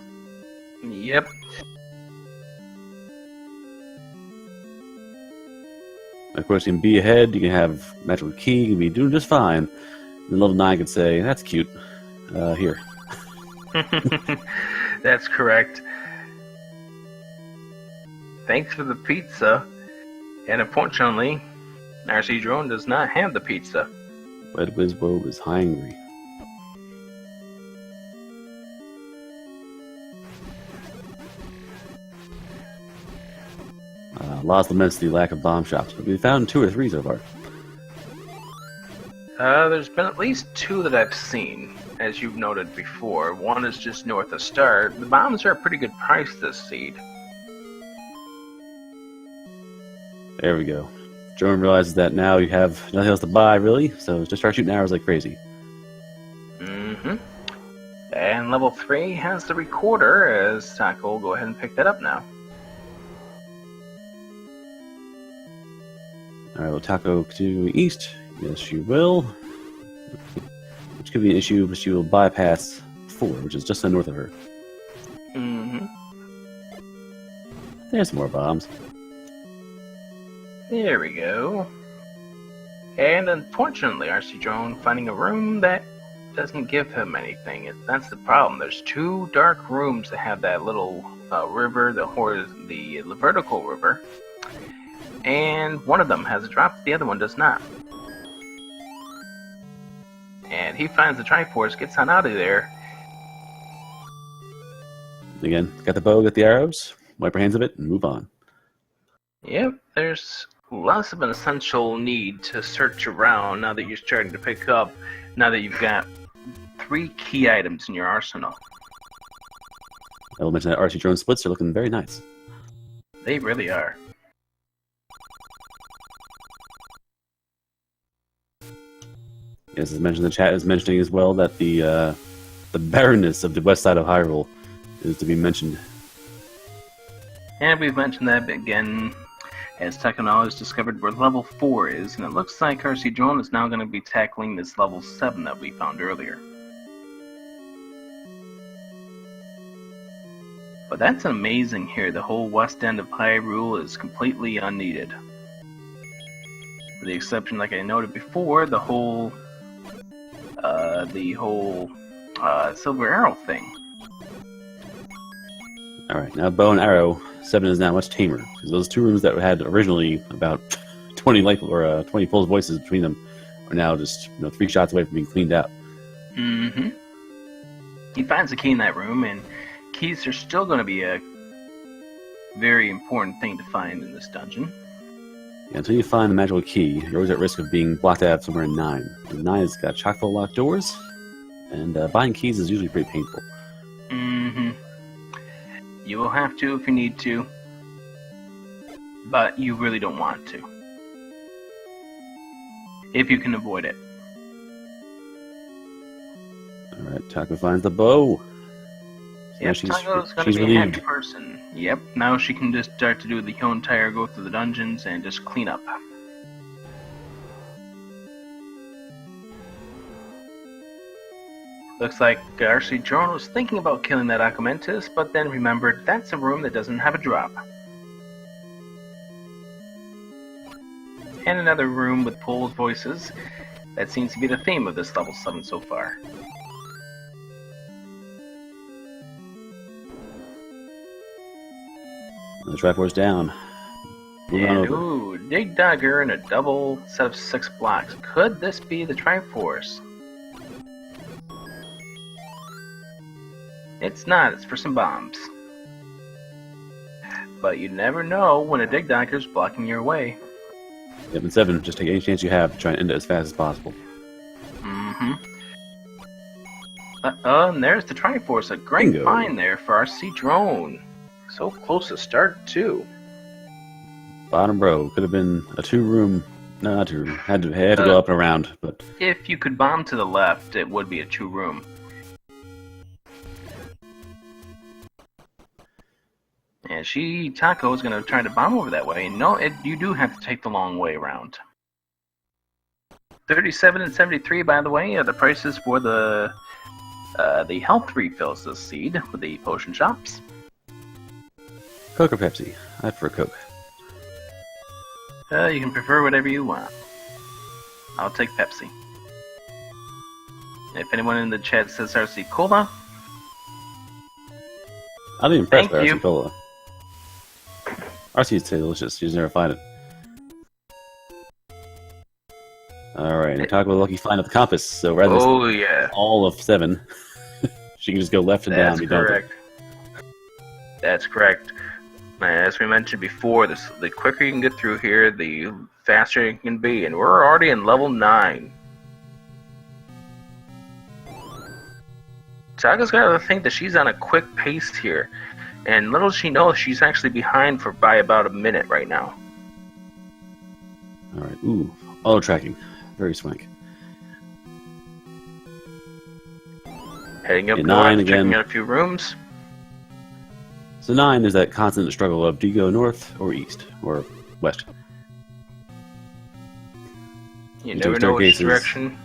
Yep. Of course, you can be ahead. You can have magical key. You can be doing just fine. And level 9 could say, "That's cute. Here." That's correct. Thanks for the pizza. And unfortunately, rcdrone does not have the pizza. Red Wizrobe is hungry. Lost laments the lack of bomb shops, but we found 2 or 3 so far. There's been at least 2 that I've seen, as you've noted before. One is just north of Star. The bombs are a pretty good price this seed. There we go. Drone realizes that now you have nothing else to buy, really, so just start shooting arrows like crazy. Mm-hmm. And level 3 has the Recorder, as Taco will go ahead and pick that up now. Alright, will Taco continue east? Yes, she will. Which could be an issue, but she will bypass 4, which is just to the north of her. Mm-hmm. There's some more bombs. There we go. And unfortunately, rcdrone finding a room that doesn't give him anything. That's the problem. There's 2 dark rooms that have that little river, the vertical river, and one of them has a drop, the other one does not. And he finds the Triforce, gets on out of there. Again, got the bow, got the arrows, wipe our hands of it, and move on. Yep, there's less of an essential need to search around now that you're starting to pick up, now that you've got 3 key items in your arsenal. I will mention that rcdrone splits are looking very nice. They really are. Yes, as mentioned, the chat is mentioning as well that the barrenness of the west side of Hyrule is to be mentioned. And we've mentioned that again, as Techno has discovered where level 4 is, and it looks like rcdrone is now going to be tackling this level 7 that we found earlier. But that's amazing here, the whole west end of Hyrule is completely unneeded. With the exception, like I noted before, the whole silver arrow thing. Alright, now bow and arrow, 7 is now much tamer. Because those 2 rooms that had originally about 20 full voices between them are now just 3 shots away from being cleaned out. Mm-hmm. He finds a key in that room, and keys are still going to be a very important thing to find in this dungeon. Yeah, until you find the magical key, you're always at risk of being blocked out somewhere in 9. And 9 has got chock full of locked doors, and buying keys is usually pretty painful. Mm-hmm. You will have to if you need to, but you really don't want to. If you can avoid it. Alright, Taco finds the bow. Yep, Taco's going to be a happy person. Yep, now she can just start to do the whole entire go through the dungeons and just clean up. Looks like rcdrone was thinking about killing that Akumentis, but then remembered that's a room that doesn't have a drop. And another room with Pole's voices. That seems to be the theme of this level 7 so far. The Triforce down. And ooh, Dig Dagger and a double set of 6 blocks. Could this be the Triforce? It's not, it's for some bombs. But you never know when a Dig Dagger's blocking your way. Yep, and 7, just take any chance you have to try and end it as fast as possible. Mm-hmm. And there's the Triforce, a great Bingo. find there for rcdrone. So close to start, too. Bottom row. Could have been a 2-room... No, not 2-room. Had to go up and around, but... If you could bomb to the left, it would be a 2-room. And Taco is going to try to bomb over that way. No, you do have to take the long way around. 37 and 73, by the way, are the prices for the health refills this seed with the potion shops. Coke or Pepsi? I prefer Coke. You can prefer whatever you want. I'll take Pepsi. If anyone in the chat says RC Cola, I'll be impressed by Thank you. RC Cola. RC is delicious. You just never find it. Alright, and talk about the lucky find of the compass. So rather than yeah, all of 7, she can just go left and down. that's correct. That's correct. As we mentioned before, the quicker you can get through here, the faster you can be, and we're already in level 9. Saga's got to think that she's on a quick pace here, and little does she know she's actually behind by about a minute right now. Alright, ooh, auto tracking. Very swank. Heading up Okay, north, 9 again. checking out a few rooms. So 9 is that constant struggle of do you go north or east or west? You Into never know which staircases. direction.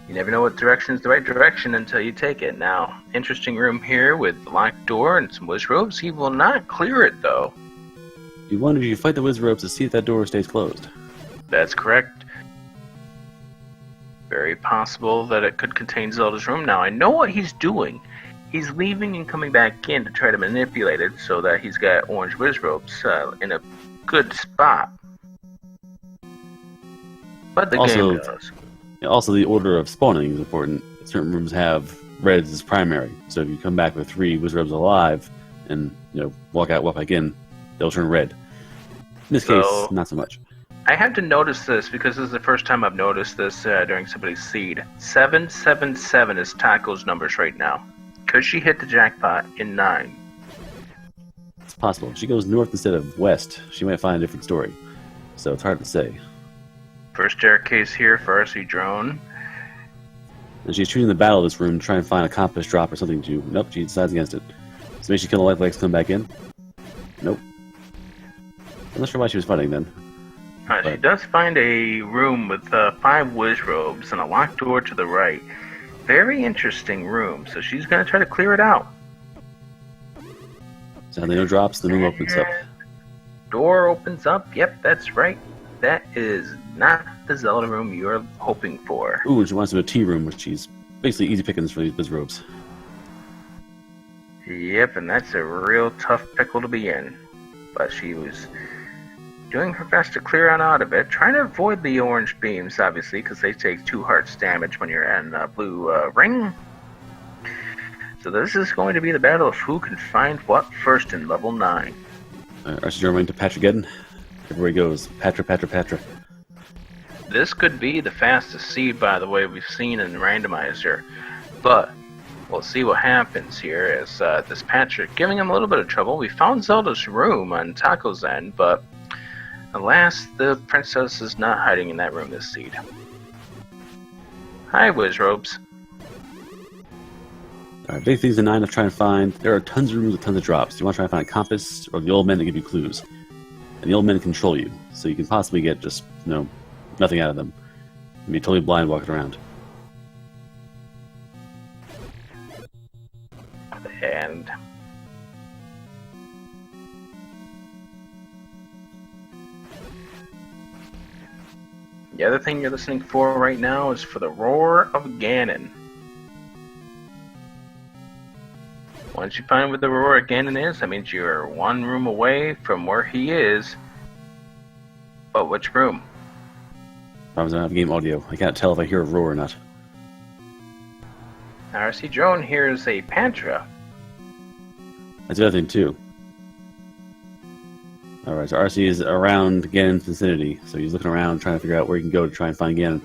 You never know what direction is the right direction until you take it. Now, interesting room here with the locked door and some wiz robes. He will not clear it, though. You wonder if you fight the wiz robes to see if that door stays closed. That's correct. Very possible that it could contain Zelda's room. Now, I know what he's doing. He's leaving and coming back in to try to manipulate it so that he's got orange wiz robes in a good spot. But the game goes. Also, the order of spawning is important. Certain rooms have reds as primary, so if you come back with 3 wiz robes alive and walk out, walk back in, they'll turn red. In this case, not so much. I have to notice this because this is the first time I've noticed this during somebody's seed. 777 is Taco's numbers right now. Could she hit the jackpot in 9? It's possible. If she goes north instead of west, she might find a different story. So it's hard to say. First staircase here for rcdrone. And she's choosing the battle of this room to try and find a compass drop or something to... Nope, she decides against it. So maybe she kill the life legs, come back in? Nope. I'm not sure why she was fighting then. She does find a room with 5 wiz robes and a locked door to the right. Very interesting room, so she's going to try to clear it out. So the no drops, the room opens up. Door opens up, yep, that's right. That is not the Zelda room you're hoping for. Ooh, and she wants to do a tea room, which she's basically easy pickings for these wiz robes. Yep, and that's a real tough pickle to be in. But she was doing her best to clear out of it, trying to avoid the orange beams, obviously, because they take 2 hearts damage when you're in a blue ring. So this is going to be the battle of who can find what first in level 9. rcdrone running to Patrick. Everywhere he goes, Patra. This could be the fastest seed, by the way, we've seen in Randomizer. But we'll see what happens here as this Patrick giving him a little bit of trouble. We found Zelda's room on Taco's end, but alas, the princess is not hiding in that room this seed. Hi, wiz robes. Alright, big things in 9 to try and find. There are tons of rooms with tons of drops. You want to try and find a compass or the old men to give you clues. And the old men control you, so you can possibly get just, nothing out of them. And be totally blind walking around. And the other thing you're listening for right now is for the roar of Ganon. Once you find what the roar of Ganon is, that means you're 1 room away from where he is. But which room? Problems I don't have game audio. I can't tell if I hear a roar or not. rcdrone hears a Pantra. That's the other thing too. Alright, so RC is around Ganon's vicinity, so he's looking around trying to figure out where he can go to try and find Ganon.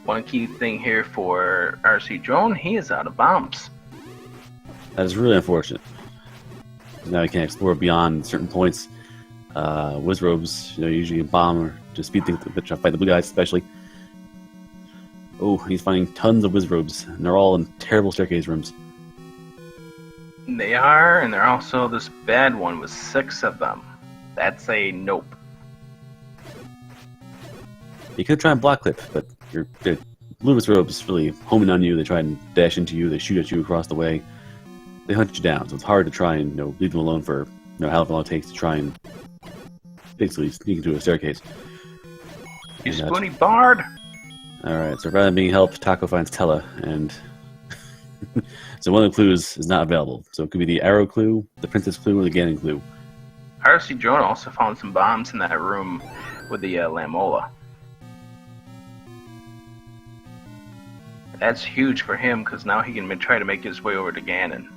One key thing here for rcdrone, he is out of bombs. That is really unfortunate. Now he can't explore beyond certain points. Wiz robes, usually bomb or to speed things up, try to fight the blue guys especially. Oh, he's finding tons of wiz robes, and they're all in terrible staircase rooms. They are, and they're also this bad one with 6 of them. That's a nope. You could try and block clip, but your blue wiz robes really homing on you. They try and dash into you. They shoot at you across the way. They hunt you down, so it's hard to try and leave them alone for however long it takes to try and basically sneak into a staircase. You spoony bard! Alright, so rather than being helped, Taco finds Tella, and so one of the clues is not available. So it could be the arrow clue, the princess clue, or the Ganon clue. rcdrone also found some bombs in that room with the Lamola. That's huge for him, because now he can try to make his way over to Ganon.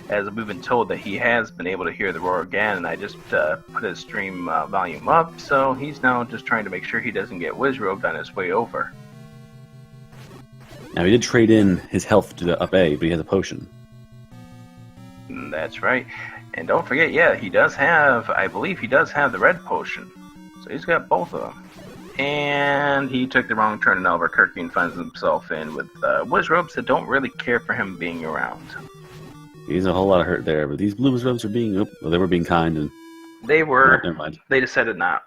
As we've been told that he has been able to hear the roar of Ganon, I just put his stream volume up, so he's now just trying to make sure he doesn't get wiz-robed on his way over. Now he did trade in his health to the up A, but he has a potion. That's right. And don't forget, yeah, he does have, I believe he does have the red potion. So he's got both of them. And he took the wrong turn in Albuquerque and finds himself in with wiz-robes that don't really care for him being around. He's a whole lot of hurt there, but these blue wiz-robes are being, they were being kind, and they were. Never mind. They decided not.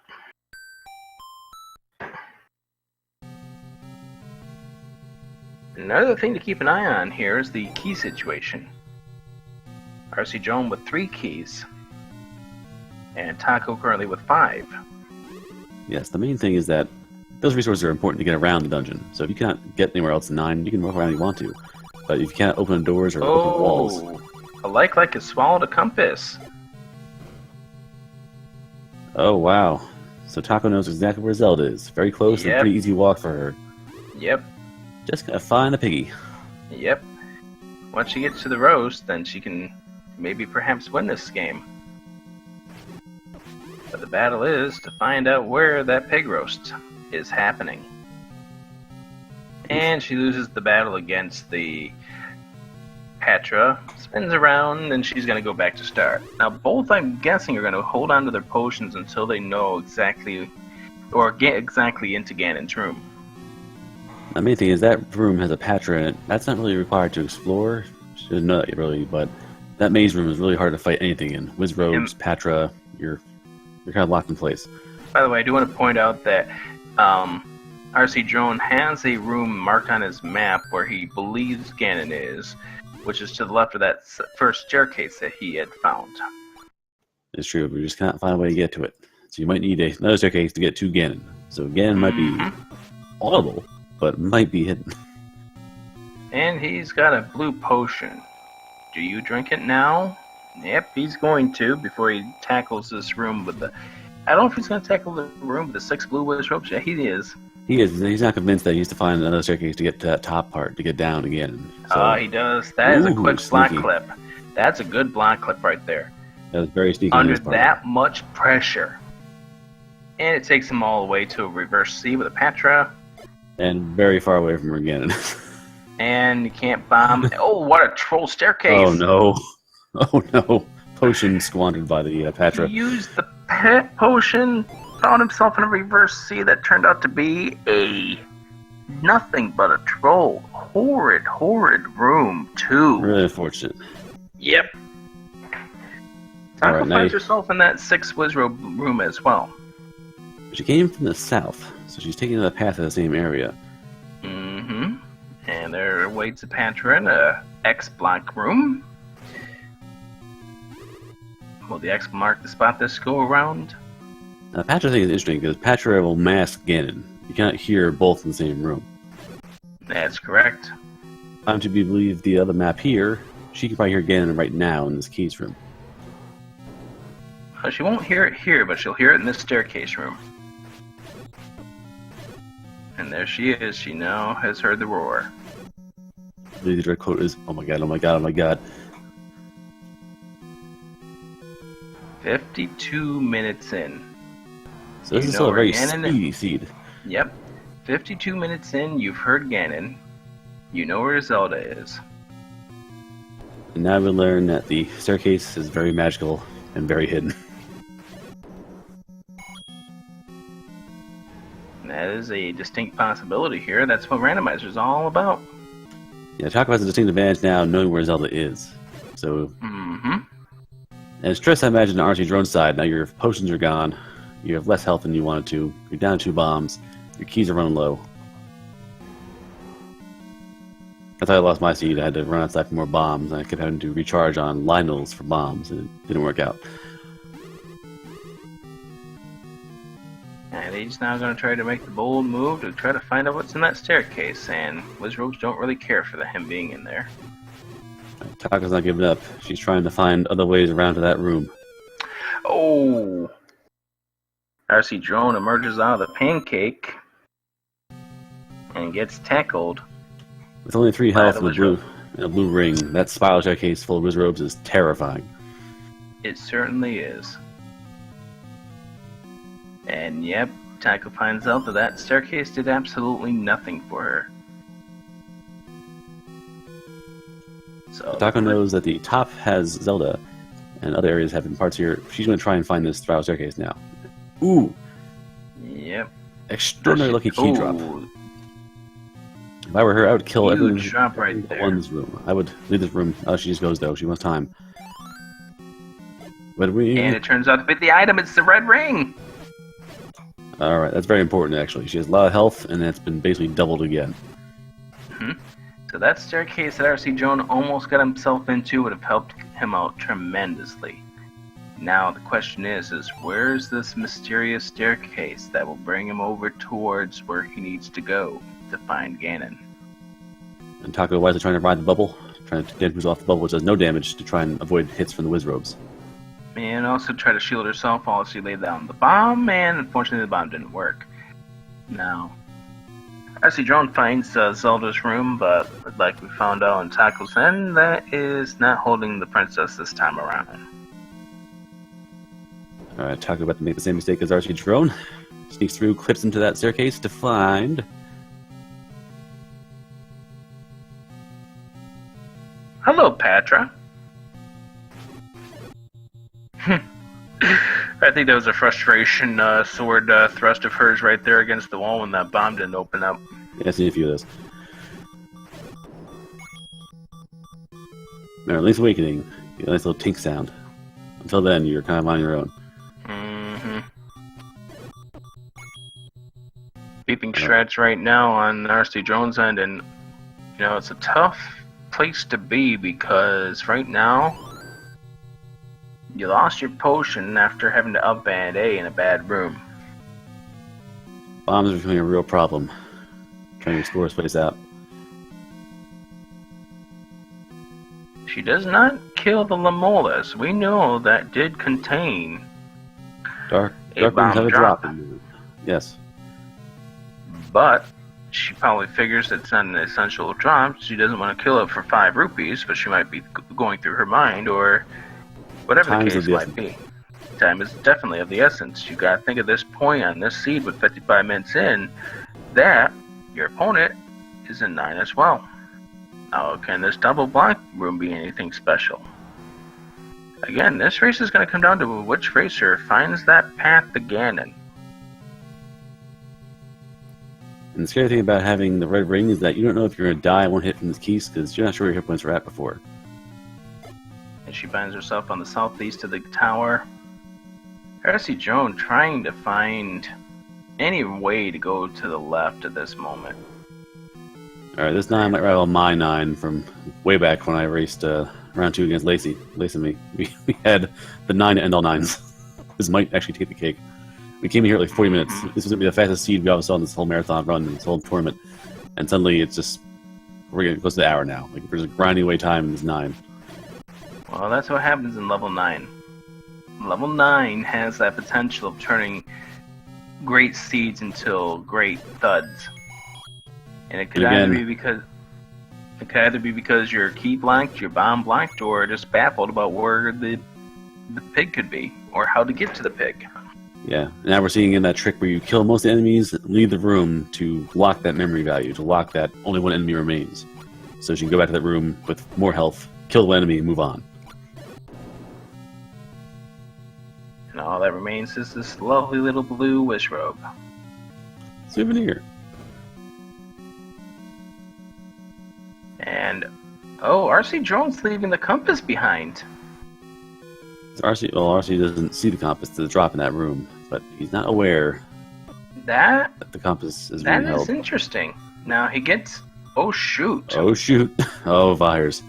Another thing to keep an eye on here is the key situation. rcdrone with 3 keys, and Taco currently with 5. Yes, the main thing is that those resources are important to get around the dungeon. So if you cannot get anywhere else in 9, you can walk around if you want to. But if you can't open doors or open walls... A like has swallowed a compass. Oh, wow. So Taco knows exactly where Zelda is. Very close and pretty easy walk for her. Yep. Just gotta find the piggy. Yep. Once she gets to the roast, then she can maybe perhaps win this game. But the battle is to find out where that pig roast is happening. And she loses the battle against the Patra, spins around, and she's going to go back to start. Now, both, I'm guessing, are going to hold on to their potions until they know exactly, or get exactly into Ganon's room. The main thing is that room has a Patra in it. That's not really required to explore. She doesn't know that really, but that maze room is really hard to fight anything in. Wizrobes, Patra, you're kind of locked in place. By the way, I do want to point out that rcdrone has a room marked on his map where he believes Ganon is, which is to the left of that first staircase that he had found. It's true, but we just cannot find a way to get to it. So you might need another staircase to get to Ganon. So Ganon might be audible, but might be hidden. And he's got a blue potion. Do you drink it now? Yep, he's going to before he tackles this room with the... I don't know if he's going to tackle the room with the 6 blue wizrobes. Yeah, he is. He is. He's not convinced that he needs to find another staircase to get to that top part, to get down again. So, he does. That is a quick block clip. That's a good block clip right there. That was very sneaky. Under that much pressure. And it takes him all the way to a reverse C with a Patra. And very far away from Ganon. And you can't bomb. Oh, what a troll staircase. Oh, no. Oh, no. Potion squandered by the Patra. He used the pet potion, found himself in a reverse C that turned out to be nothing but a troll. Horrid, horrid room, too. Really unfortunate. Yep. Taco finds herself in that 6 wizrobe room as well. She came from the south, so she's taking the path to the same area. Mm-hmm. And there waits a Patra in a X block room. Will the X mark the spot this go around? Now, Patra thing is interesting because Patra will mask Ganon. You cannot hear both in the same room. That's correct. I'm to believe the other map here. She can probably hear Ganon right now in this keys room. She won't hear it here, but she'll hear it in this staircase room. And there she is. She now has heard the roar. The direct quote is, "Oh my god, oh my god, oh my god." 52 minutes in. So this is still a very speedy seed. Yep. 52 minutes in, you've heard Ganon. You know where Zelda is. And now we learn that the staircase is very magical and very hidden. That is a distinct possibility here. That's what Randomizer is all about. Yeah, talk about the distinct advantage now knowing where Zelda is. So, and stress, I imagine, on rcdrone side. Now your potions are gone. You have less health than you wanted to. You're down 2 bombs. Your keys are running low. That's how I lost my seed. I had to run outside for more bombs, and I kept having to recharge on Lionels for bombs, and it didn't work out. And he's now going to try to make the bold move to try to find out what's in that staircase, and wizrobes don't really care for him being in there. Taka's not giving up. She's trying to find other ways around to that room. Oh! rcdrone emerges out of the pancake and gets tackled. With only 3 health and a blue ring, that spiral staircase full of wizrobes is terrifying. It certainly is. And yep, Taco finds out that staircase did absolutely nothing for her. So Taco knows that the top has Zelda, and other areas have been parts here. She's going to try and find this spiral staircase now. Ooh! Yep. Extraordinary lucky key drop. If I were her, I would kill everyone right there. in this room. I would leave this room. Oh, she just goes, though. She wants time. And it turns out to be the item. It's the red ring! Alright, that's very important, actually. She has a lot of health, and it's been basically doubled again. So that staircase that rcdrone almost got himself into would have helped him out tremendously. Now the question is where's this mysterious staircase that will bring him over towards where he needs to go to find Ganon? And Taco wisely trying to ride the bubble, trying to get off the bubble, which does no damage, to try and avoid hits from the Wizrobes. And also try to shield herself while she laid down the bomb, and unfortunately the bomb didn't work. Now, rcdrone finds Zelda's room, but like we found out in Taco's End, that is not holding the princess this time around. Alright, Taco about to make the same mistake as rcdrone. Sneaks through, clips into that staircase to find... Hello, Patra. I think that was a frustration sword thrust of hers right there against the wall when that bomb didn't open up. Yeah, I've seen a few of those. Remember, Link's Awakening, you get a nice little tink sound. Until then, you're kind of on your own. Beeping strats right now on rcdrone's end, and you know it's a tough place to be because right now you lost your potion after having to up band A in a bad room. Bombs are becoming a real problem. Trying to explore his place out. She does not kill the Lamolas. We know that did contain Dark a rooms bomb have a drop. drop in them. Yes. But she probably figures it's not an essential drop. She doesn't want to kill it for 5 rupees, but she might be going through her mind, or whatever the case might be. Time is definitely of the essence. You gotta think at this point on this seed with 55 minutes in, that your opponent is in 9 as well. Now, can this double black room be anything special? Again, this race is going to come down to which racer finds that path to Ganon. And the scary thing about having the red ring is that you don't know if you're going to die one hit from this keys, because you're not sure where your hit points were at before. And she finds herself on the southeast of the tower. rcdrone trying to find any way to go to the left at this moment. Alright, this 9 might rival my 9 from way back when I raced round 2 against Lacey and me. We had the 9 to end all 9s. This might actually take the cake. We came here at like 40 minutes. This was going to be the fastest seed we ever saw in this whole marathon run, in this whole tournament. And suddenly it's just, we're getting close to the hour now. Like, we're just grinding away time in this 9. Well, that's what happens in level 9. Level 9 has that potential of turning great seeds into great thuds. And it could either be because you're key blanked, you're bomb blanked, or just baffled about where the pig could be, or how to get to the pig. Yeah, now we're seeing in that trick where you kill most enemies, leave the room to lock that memory value, to lock that only one enemy remains. So she can go back to that room with more health, kill the enemy, and move on. And all that remains is this lovely little blue wish robe. Souvenir. And, oh, rcdrone's leaving the compass behind. RC doesn't see the compass to the drop in that room, but he's not aware that the compass is being held. That is interesting. Now he gets... Oh, shoot. Oh, shoot. Oh, fires.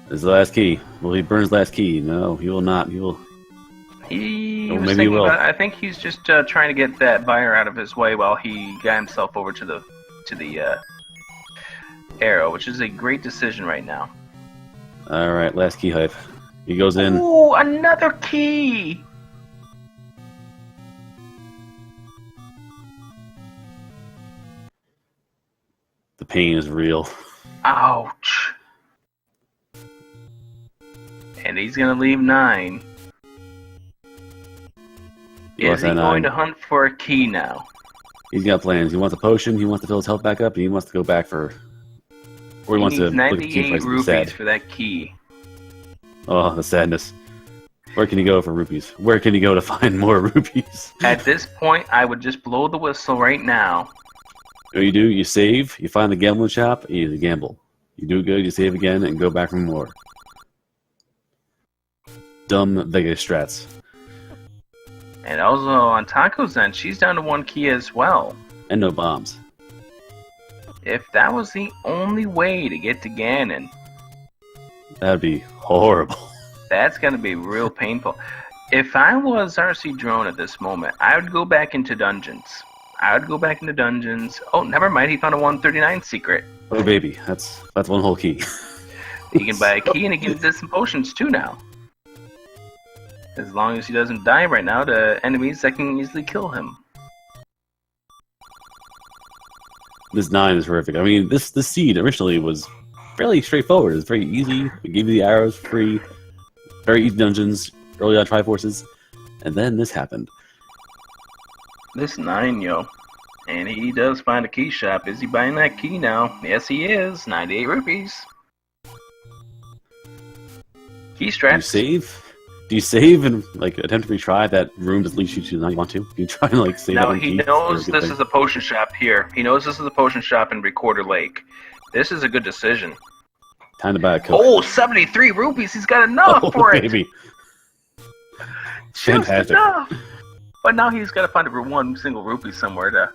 This is the last key. Will he burn his last key? No, he will not. He will... Maybe he will. I think he's just trying to get that buyer out of his way while he got himself over to the arrow, which is a great decision right now. Alright, last key hype. He goes in. Oh, another key! The pain is real. Ouch. And he's gonna leave 9. Is he going to hunt for a key now? He's got plans. He wants a potion, he wants to fill his health back up, and he wants to go back for... Or he wants to look at the key price and be sad. For that key. Oh, the sadness. Where can he go for rupees? Where can he go to find more rupees? At this point, I would just blow the whistle right now. What you do, you save, you find the gambling shop, and you gamble. You do good, you save again, and go back for more. Dumb Vegas strats. And also, on Taco's end, she's down to 1 key as well. And no bombs. if that was the only way to get to Ganon, That'd be horrible. that's gonna be real painful. If I was RC Drone at this moment, I would go back into dungeons. Oh, never mind. He found a 139 secret. Oh baby, that's one whole key. He can buy a key and he can get some potions too now. As long as he doesn't die right now to enemies that can easily kill him. This 9 is horrific. I mean, this seed originally was fairly straightforward. It's very easy. It gave you the arrows free. Very easy dungeons early on Triforces. And then this happened. This 9, yo. And he does find a key shop. Is he buying that key now? Yes, he is. 98 rupees. Key straps. Do you save and like attempt to retry that room doesn't lead you to not want to? Do you try and like save? No, he knows this is a potion shop here. He knows this is a potion shop in Recorder Lake. This is a good decision. Time to buy a Coke. Oh, 73 rupees. He's got enough for it. Baby. Just Fantastic. enough. But now he's got to find one single rupee somewhere to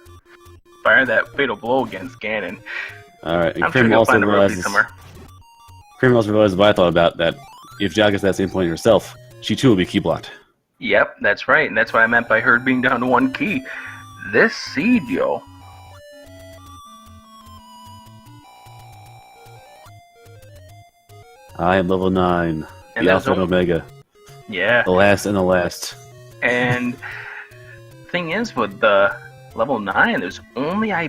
fire that fatal blow against Ganon. All right. And I'm sure he'll find a rupee somewhere. Krim also realizes what I thought about that. If Jal gets that same point herself, she too will be key blocked. Yep, that's right, and that's what I meant by her being down to one key. This seed, yo. I am level 9. And the Alpha and Omega. Yeah. The last and the last. And thing is, with the level 9, there's only, I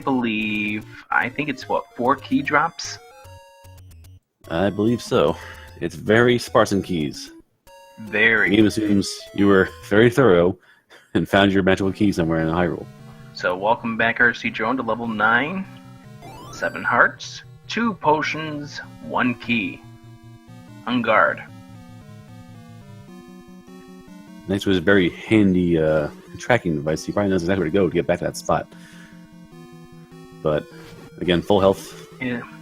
think it's what, 4 key drops? I believe so. It's very sparse in keys. Very. The game assumes you were very thorough and found your magical key somewhere in Hyrule. So welcome back, RC Drone, to level 9. 7 hearts, 2 potions, 1 key. On guard. Next was a very handy tracking device. He probably knows exactly where to go to get back to that spot. But, again, full health,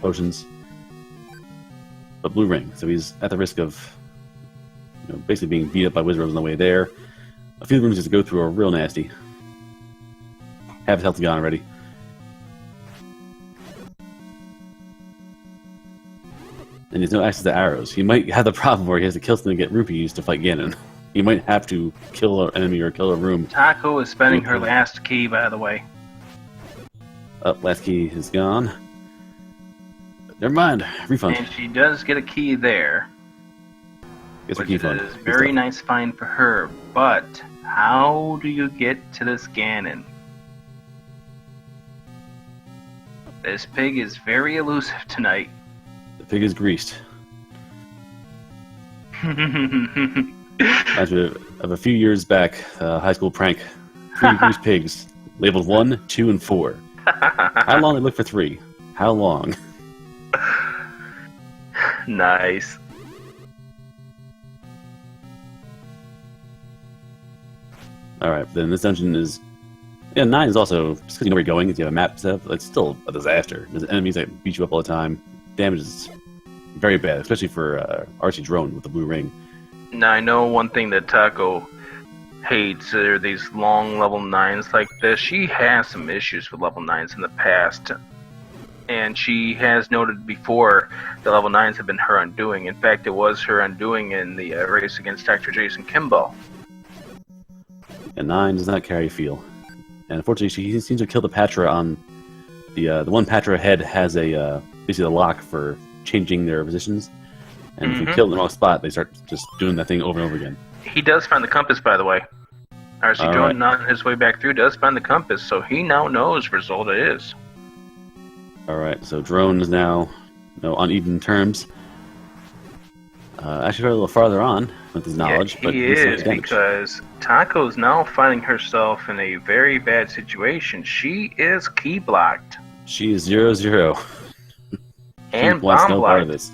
potions, but blue ring. So he's at the risk of basically being beat up by Wizards on the way there. A few rooms just to go through are real nasty. Half his health gone already. And he has no access to arrows. He might have the problem where he has to kill something to get rupees to fight Ganon. He might have to kill an enemy or kill a room. Taco is spending her last key, by the way. Last key is gone. Never mind. Refund. And she does get a key there. Gets her which key fund. is very nice find for her. But how do you get to this Ganon? This pig is very elusive tonight. The pig is greased. Of a few years back, high school prank. 3 greased pigs, labeled 1, 2, and 4. How long they look for 3? How long? Nice. Alright, then this dungeon is... Yeah, 9 is also, just because you know where you're going, if you have a map set up, it's still a disaster. There's enemies that beat you up all the time. Damage is very bad, especially for rcdrone with the blue ring. Now, I know one thing that Taco hates are these long level 9s like this. She has some issues with level 9s in the past. And she has noted before the level 9s have been her undoing. In fact, it was her undoing in the race against Dr. Jason Kimball. And 9 does not carry feel. And unfortunately, she seems to kill the Patra on... The one Patra head has a basically a lock for changing their positions. And if you kill in the wrong spot, they start just doing that thing over and over again. He does find the compass, by the way. RC Drone, on his way back through, does find the compass, so he now knows where Zelda is. Alright, so Drone is now on even terms. Actually, a little farther on with his knowledge. Yeah, he is, because Taco's now finding herself in a very bad situation. She is key blocked. She is 0-0. And wants bomb no part of blocked. this.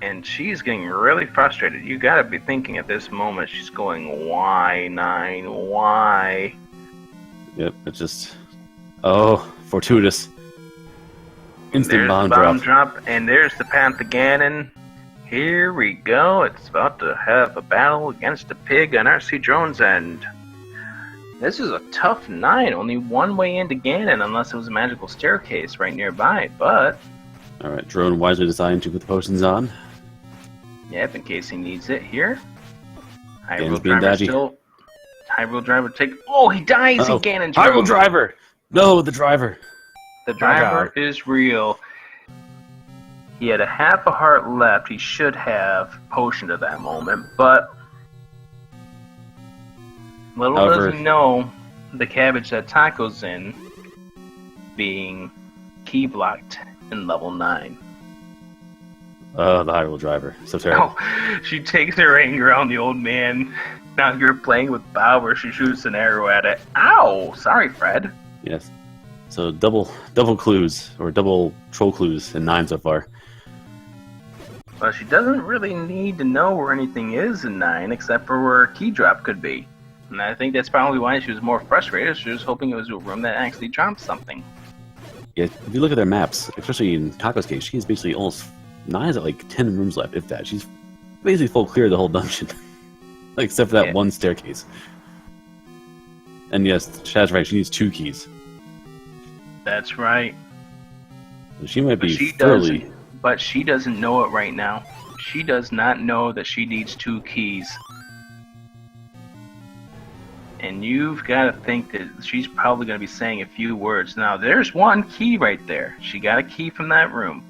And she's getting really frustrated. You gotta be thinking at this moment, she's going, why, 9, why? Yep, it's just... Oh, fortuitous. Instant There's bomb drop. And there's the path to Ganon. Here we go. It's about to have a battle against the pig on RC Drone's end. This is a tough 9. Only one way into Ganon, unless it was a magical staircase right nearby. But All right, drone wisely deciding to put the potions on. yep, in case he needs it here. Ganon's being dodgy. Hyrule Driver take. Oh, he dies in Ganon's Hyrule room. Driver! No, the driver. The driver is real. He had a half a heart left. He should have potioned at that moment, but little does he know the cabbage that Taco's in being key blocked in level 9. Oh, the Hyrule Driver. So terrible. Oh, she takes her anger on the old man. Now you're playing with Bowser. She shoots an arrow at it. Ow! Sorry, Fred. Yes. So double clues, or double troll clues in 9 so far. Well, she doesn't really need to know where anything is in 9, except for where a key drop could be. And I think that's probably why she was more frustrated. She was hoping it was a room that actually dropped something. Yeah, if you look at their maps, especially in Taco's case, she's basically almost 9's at like 10 rooms left, if that. She's basically full clear of the whole dungeon. Like, except for that one staircase. And yes, Shad's right, she needs 2 keys. That's right. So she might be thoroughly... But she doesn't know it right now. She does not know that she needs 2 keys. And you've got to think that she's probably going to be saying a few words. Now, there's 1 key right there. She got a key from that room.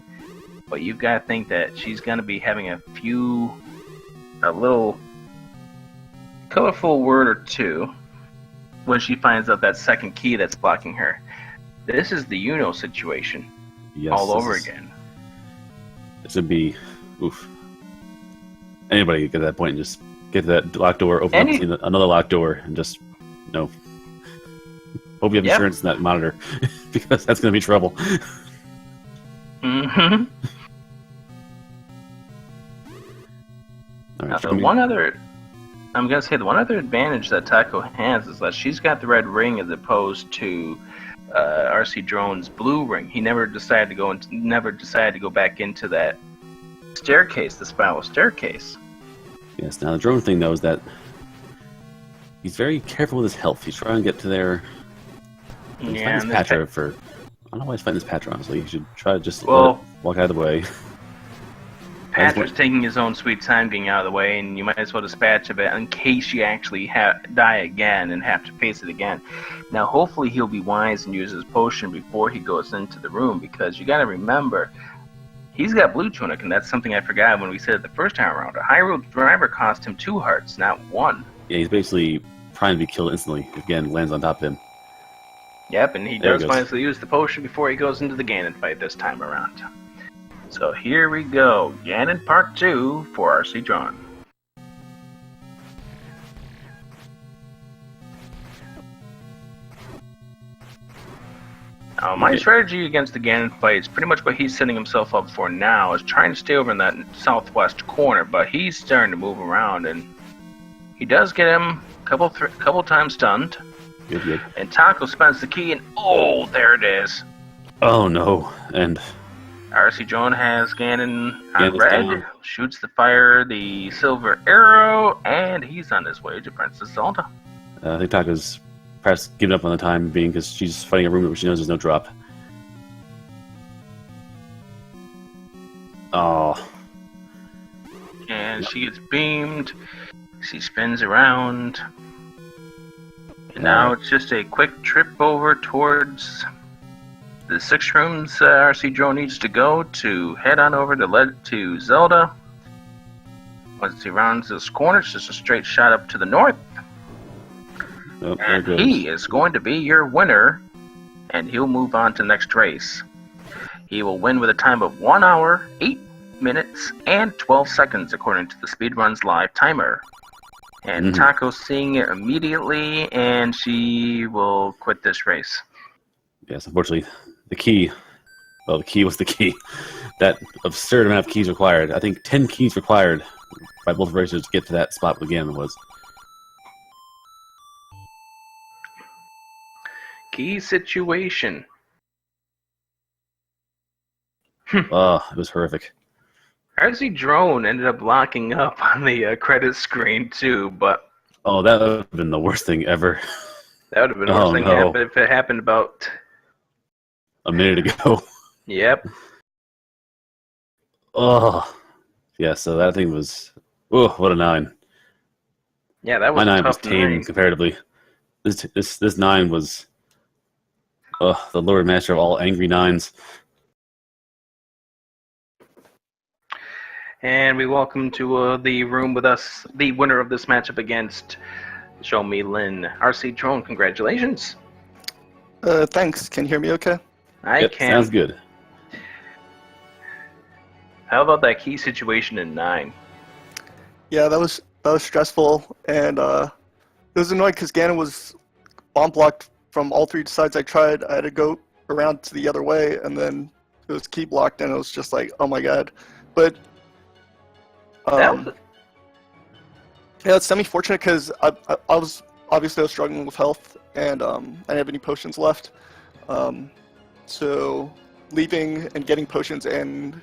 But you've got to think that she's going to be having a little colorful word or 2 when she finds out that second key that's blocking her. This is the Uno situation. Yes, all over again. This would be, oof. Anybody could get to that point and just get to that locked door, open up, see another locked door, and just, you know, hope you have insurance in that monitor, because that's going to be trouble. Mm-hmm. All right, the one other advantage that Taco has is that she's got the red ring as opposed to rcdrone's blue ring. He never decided to go back into that staircase, the spiral staircase. Yes. Now the drone thing though is that he's very careful with his health. He's trying to get to there. He's fighting this Patra for. I don't know why he's fighting this Patra, honestly. He should try to just walk out of the way. Patra's taking his own sweet time getting out of the way, and you might as well dispatch of it in case you actually die again and have to face it again. Now, hopefully he'll be wise and use his potion before he goes into the room, because you got to remember, he's got blue tunic, and that's something I forgot when we said it the first time around. A Hyrule Driver cost him 2 hearts, not 1. Yeah, he's basically primed to be killed instantly if Ganon lands on top of him. Yep, and he does wisely use the potion before he goes into the Ganon fight this time around. So here we go, Ganon Part 2 for rcdrone. Now, my strategy against the Ganon fight is pretty much what he's setting himself up for now, is trying to stay over in that southwest corner, but he's starting to move around, and he does get him a couple times stunned. Good. And Taco spends the key, and oh, there it is. Oh no, and rcdrone has Ganon on red, shoots the silver arrow, and he's on his way to Princess Zelda. I think Taco's perhaps giving up on the time being because she's fighting a room where she knows there's no drop. Oh. And she gets beamed. She spins around. And now it's just a quick trip over towards the 6 rooms rcdrone needs to go to head on over to Zelda. Once he rounds this corner, it's just a straight shot up to the north. Oh, and he is going to be your winner, and he'll move on to the next race. He will win with a time of 1 hour, 8 minutes, and 12 seconds according to the Speedruns Live timer. And Taco's seeing it immediately, and she will quit this race. Yes, unfortunately, the key was the key. That absurd amount of keys required. I think 10 keys required by both racers to get to that spot again was. Key situation. Oh, it was horrific. rcdrone ended up locking up on the credit screen too, but... Oh, that would have been the worst thing ever. That would have been the worst Oh thing to no, happen if it happened about. a minute ago. Yep. Oh, yeah. So that thing was. Oh, what a 9. Yeah, that My was a 9 was tough tame 9. comparatively. This 9 was. The Lord Master of all angry 9s. And we welcome to the room with us the winner of this matchup against XioMeiLin, rcdrone. Congratulations. Thanks. Can you hear me okay? I Yep, can. sounds good. How about that key situation in 9? Yeah, that was stressful, and it was annoying because Ganon was bomb blocked from all 3 sides I tried. I had to go around to the other way, and then it was key blocked, and it was just like, oh my god. But That yeah, it's semi-fortunate because I was struggling with health, and I didn't have any potions left. So leaving and getting potions and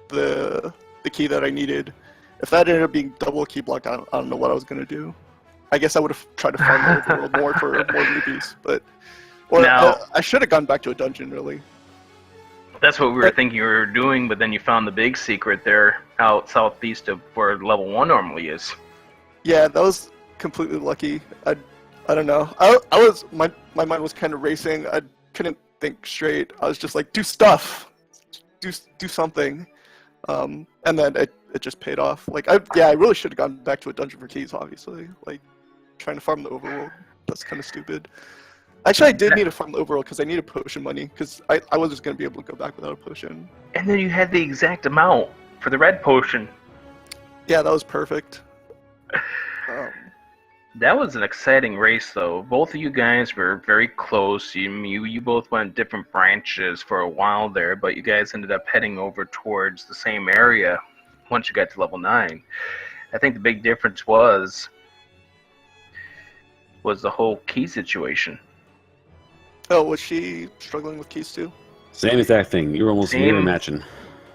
the key that I needed, if that ended up being double key block, I don't know what I was gonna do. I guess I would have tried to farm the overworld more for more rupees, but I should have gone back to a dungeon really. That's what we were thinking you were doing, but then you found the big secret there out southeast of where level 1 normally is. Yeah, that was completely lucky. I don't know. I was my mind was kind of racing. I couldn't think straight. I was just like, do stuff, do something, and then it just paid off. Like I really should have gone back to a dungeon for keys. Obviously, like trying to farm the overworld. That's kind of stupid. Actually, I did need to farm the overworld because I needed potion money because I was just gonna be able to go back without a potion. And then you had the exact amount for the red potion. Yeah, that was perfect. That was an exciting race, though. Both of you guys were very close. You both went different branches for a while there, but you guys ended up heading over towards the same area once you got to level 9. I think the big difference was the whole key situation. Oh, was she struggling with keys too? Same exact thing. You were almost near matching.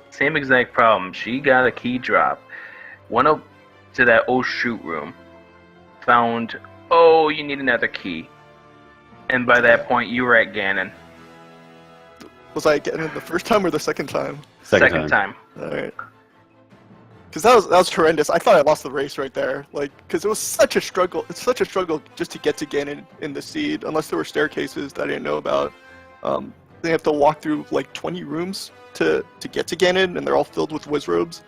Same exact problem. She got a key drop. Went up to that shoot room. Found, you need another key. And by that point, you were at Ganon. Was I getting it the first time or the second time? Second time. All right. Because that was horrendous. I thought I lost the race right there. Like, because it was such a struggle. It's such a struggle just to get to Ganon in the seed, unless there were staircases that I didn't know about. They have to walk through like 20 rooms to get to Ganon, and they're all filled with wizrobes.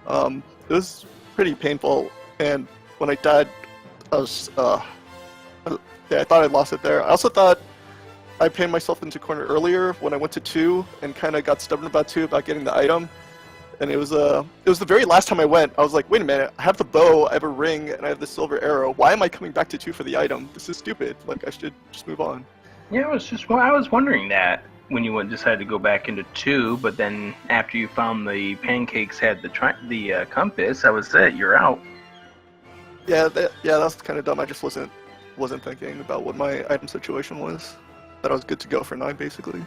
It was pretty painful, and when I died, I was I thought I lost it there. I also thought I painted myself into a corner earlier when I went to 2 and kind of got stubborn about 2 about getting the item. And it was the very last time I went. I was like, wait a minute, I have the bow, I have a ring, and I have the silver arrow. Why am I coming back to 2 for the item? This is stupid. Like, I should just move on. Yeah, I was wondering that when you decided to go back into 2, but then after you found the pancakes had the compass, I was set. You're out. Yeah, that's kind of dumb. I just wasn't thinking about what my item situation was. That I was good to go for 9, basically.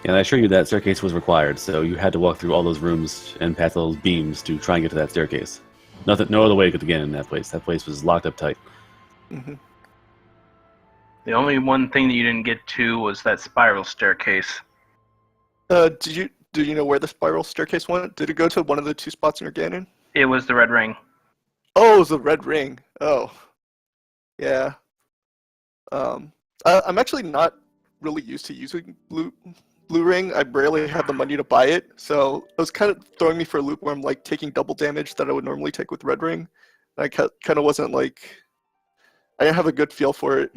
And I assure you that staircase was required, so you had to walk through all those rooms and past all those beams to try and get to that staircase. No other way to get in that place. That place was locked up tight. Mm-hmm. The only one thing that you didn't get to was that spiral staircase. Do you know where the spiral staircase went? Did it go to one of the 2 spots in your Ganon? It was the red ring. Oh, it was the red ring. Oh, yeah. I'm actually not really used to using blue ring. I barely have the money to buy it, so it was kind of throwing me for a loop where I'm like taking double damage that I would normally take with red ring. And I kind of wasn't like, I didn't have a good feel for it.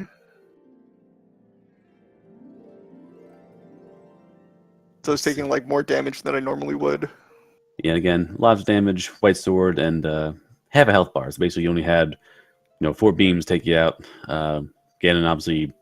So I was taking like more damage than I normally would. Yeah, again, lots of damage, white sword, and half a health bar. So basically, you only had 4 beams take you out. Ganon obviously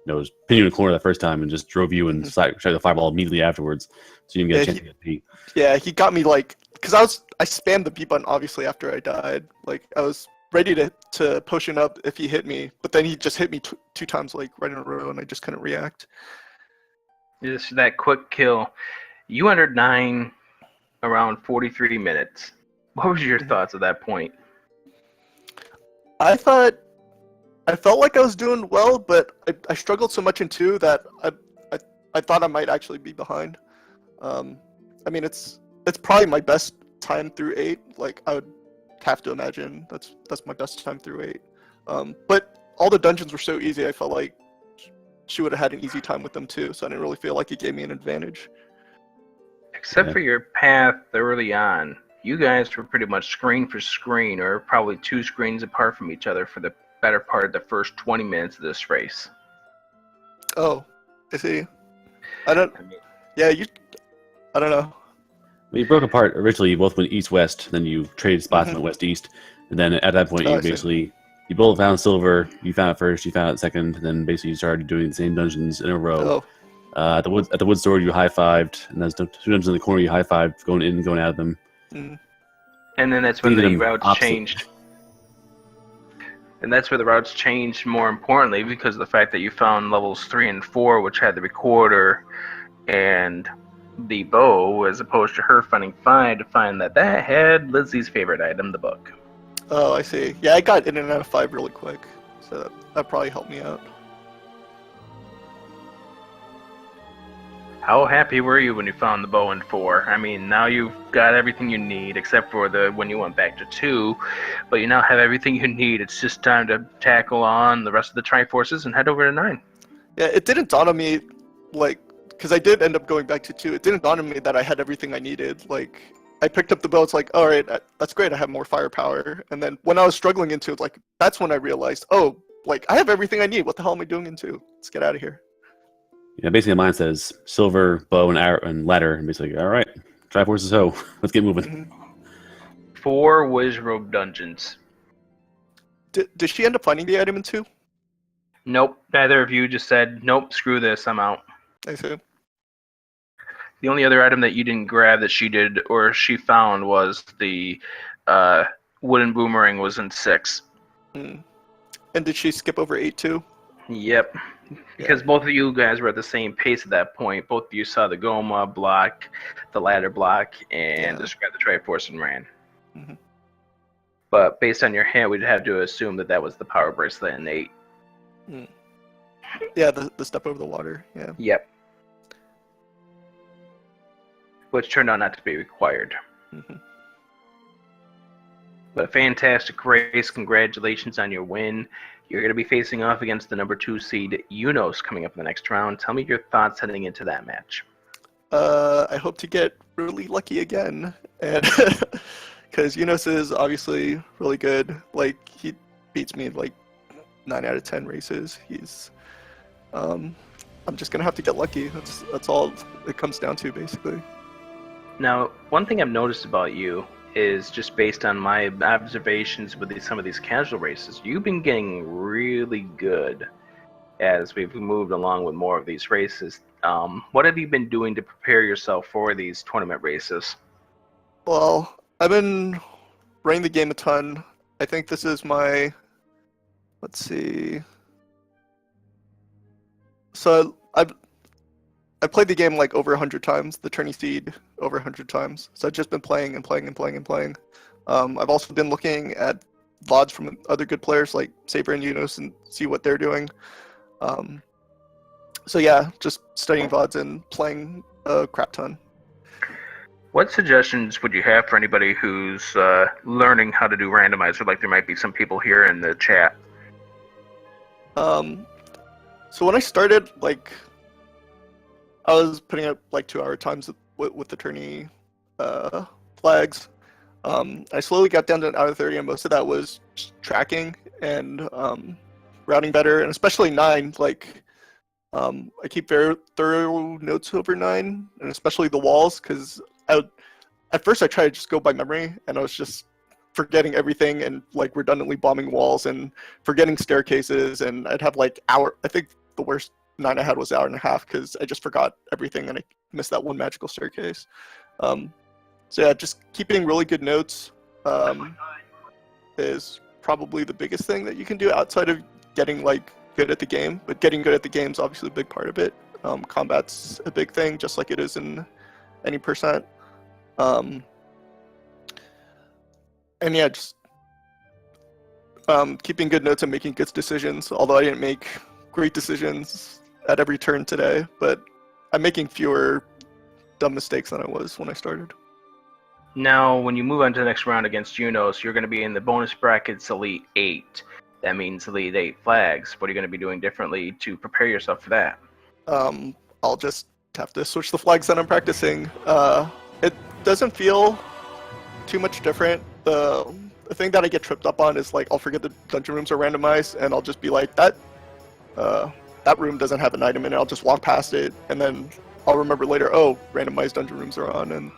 was pinning you in a corner that first time and just drove you and tried to fireball immediately afterwards, so you didn't get a chance to get P. Yeah, he got me like, because I spammed the B button obviously after I died. Like I was ready to potion up if he hit me, but then he just hit me 2 times like right in a row, and I just couldn't react. Just that quick kill. You entered 9 around 43 minutes. What was your thoughts at that point? I thought I felt like I was doing well, but I struggled so much in 2 that I thought I might actually be behind. I mean, it's probably my best time through 8. Like, I would have to imagine that's my best time through 8. But all the dungeons were so easy, I felt like she would have had an easy time with them too, so I didn't really feel like it gave me an advantage. Except for your path early on, you guys were pretty much screen for screen, or probably 2 screens apart from each other for the better part of the first 20 minutes of this race. Oh, I see. I don't know. Well, you broke apart. Originally, you both went east-west, then you traded spots and went west-east. And then at that point, Oh, you I see. basically, you both found silver. You found it first, you found it second, and then basically you started doing the same dungeons in a row. Oh, At the wood store, you high-fived, and there's 2 dungeons in the corner, you high-fived, going in and going out of them. mm, And then that's when Leading the them routes opposite. changed. And that's where the routes changed more importantly because of the fact that you found levels 3 and 4, which had the recorder and the bow, as opposed to her finding 5 to find that had Lizzie's favorite item, the book. oh, I see. Yeah, I got in and out of 5 really quick, so that probably helped me out. How happy were you when you found the bow in 4? I mean, now you've got everything you need, except for when you went back to 2, but you now have everything you need. It's just time to tackle on the rest of the Triforces and head over to 9. Yeah, it didn't dawn on me, like, because I did end up going back to 2. It didn't dawn on me that I had everything I needed. Like, I picked up the bow. It's like, all right, that's great. I have more firepower. And then when I was struggling into it, like, that's when I realized, oh, like, I have everything I need. What the hell am I doing in 2? Let's get out of here. Yeah, basically mine says silver, bow, and arrow, and ladder, and basically, all right, Triforces ho, let's get moving. 4 Wizrobe dungeons. Did she end up finding the item in 2? Nope. Neither of you just said, nope, screw this, I'm out. I see. The only other item that you didn't grab that she did or she found was the wooden boomerang was in 6. And did she skip over 8 too? Yep. Because both of you guys were at the same pace at that point. Both of you saw the Goma block, the ladder block, and just grabbed the Triforce and ran. Mhm. But based on your hand, we'd have to assume that was the power bracelet in 8. Yeah, the step over the water. Yeah. Yep. Which turned out not to be required. Mhm. But fantastic race. Congratulations on your win. You're going to be facing off against the number 2 seed, Unos, coming up in the next round. Tell me your thoughts heading into that match. I hope to get really lucky again, and because Unos is obviously really good. Like, he beats me in like 9 out of 10 races. He's, I'm just gonna have to get lucky. That's all it comes down to, basically. Now, one thing I've noticed about you is just based on my observations with some of these casual races, you've been getting really good as we've moved along with more of these races. What have you been doing to prepare yourself for these tournament races? Well, I've been running the game a ton. I think this is my, let's see. So I've played the game like over 100 times, the Tourney Seed over 100 times. So I've just been playing and playing and playing and playing. I've also been looking at VODs from other good players like Saber and Unos and see what they're doing. So yeah, just studying VODs and playing a crap ton. What suggestions would you have for anybody who's learning how to do Randomizer? Like there might be some people here in the chat. So when I started, like, I was putting up like 2-hour times with the tourney flags. I slowly got down to an hour 30, and most of that was just tracking and routing better, and especially 9. Like, I keep very thorough notes over 9, and especially the walls, because at first I tried to just go by memory, and I was just forgetting everything and like redundantly bombing walls and forgetting staircases, and I'd have like I think the worst 9 I had was 1.5 hours because I just forgot everything and I missed that one magical staircase. So yeah, just keeping really good notes is probably the biggest thing that you can do outside of getting like good at the game. But getting good at the game is obviously a big part of it. Combat's a big thing, just like it is in any percent. And yeah, just keeping good notes and making good decisions, although I didn't make great decisions at every turn today, but I'm making fewer dumb mistakes than I was when I started. Now, when you move on to the next round against Junos, you're going to be in the bonus brackets Elite 8. That means Elite 8 flags. What are you going to be doing differently to prepare yourself for that? I'll just have to switch the flags that I'm practicing. It doesn't feel too much different. The thing that I get tripped up on is like I'll forget the dungeon rooms are randomized, and I'll just be like that room doesn't have an item in it. I'll just walk past it, and then I'll remember later, oh, randomized dungeon rooms are on, and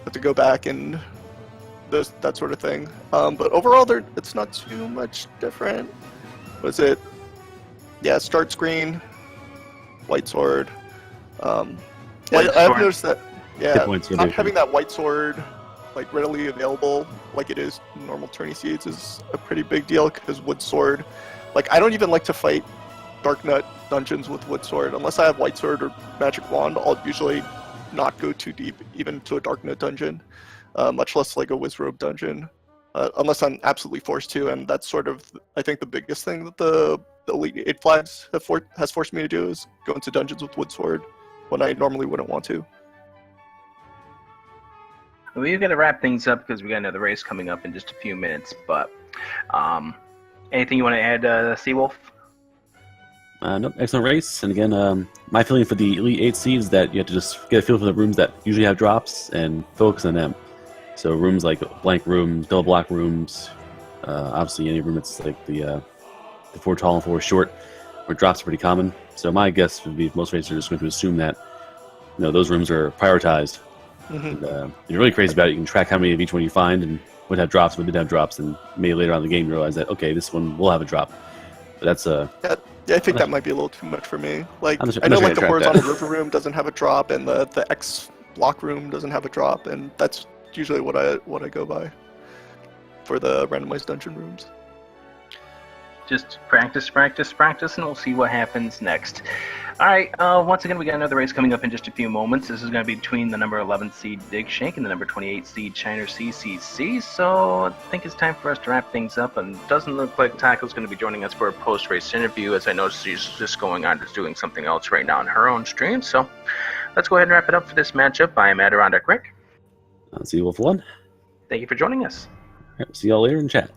have to go back and that sort of thing. But overall, it's not too much different. Was it? Yeah, start screen, white sword. I've noticed that. Yeah, not having that white sword like readily available like it is in normal tourney seeds is a pretty big deal, because wood sword, like I don't even like to fight dark nut dungeons with wood sword unless I have white sword or magic wand. I'll usually not go too deep even to a dark nut dungeon, much less like a wizrobe dungeon, unless I'm absolutely forced to. And that's sort of, I think, the biggest thing that the Elite 8 flags has forced me to do is go into dungeons with wood sword when I normally wouldn't want to. We've got to wrap things up because we got another race coming up in just a few minutes. But anything you want to add, Seawolf? Nope, excellent race. And again, my feeling for the Elite 8 seeds is that you have to just get a feel for the rooms that usually have drops and focus on them. So rooms like blank rooms, double block rooms, obviously any room that's like the 4 tall and 4 short, where drops are pretty common. So my guess would be most racers are just going to assume that those rooms are prioritized. Mm-hmm. And, you're really crazy about it. You can track how many of each one you find and what have drops, what did have drops, and maybe later on in the game you realize that, okay, this one will have a drop. But that's yeah, I think that might be a little too much for me. Like, I know like the horizontal river room doesn't have a drop, and the X block room doesn't have a drop, and that's usually what I go by for the randomized dungeon rooms. Just practice, and we'll see what happens next. All right, once again, we got another race coming up in just a few moments. This is going to be between the number 11 seed Dig Shake and the number 28 seed Shiner CCC. So I think it's time for us to wrap things up. And it doesn't look like Taco's going to be joining us for a post-race interview, as I know she's just going on to doing something else right now on her own stream. So let's go ahead and wrap it up for this matchup. I am Adirondack Rick. I'll see you, Wolf 1. Thank you for joining us. All right, see y'all later in chat.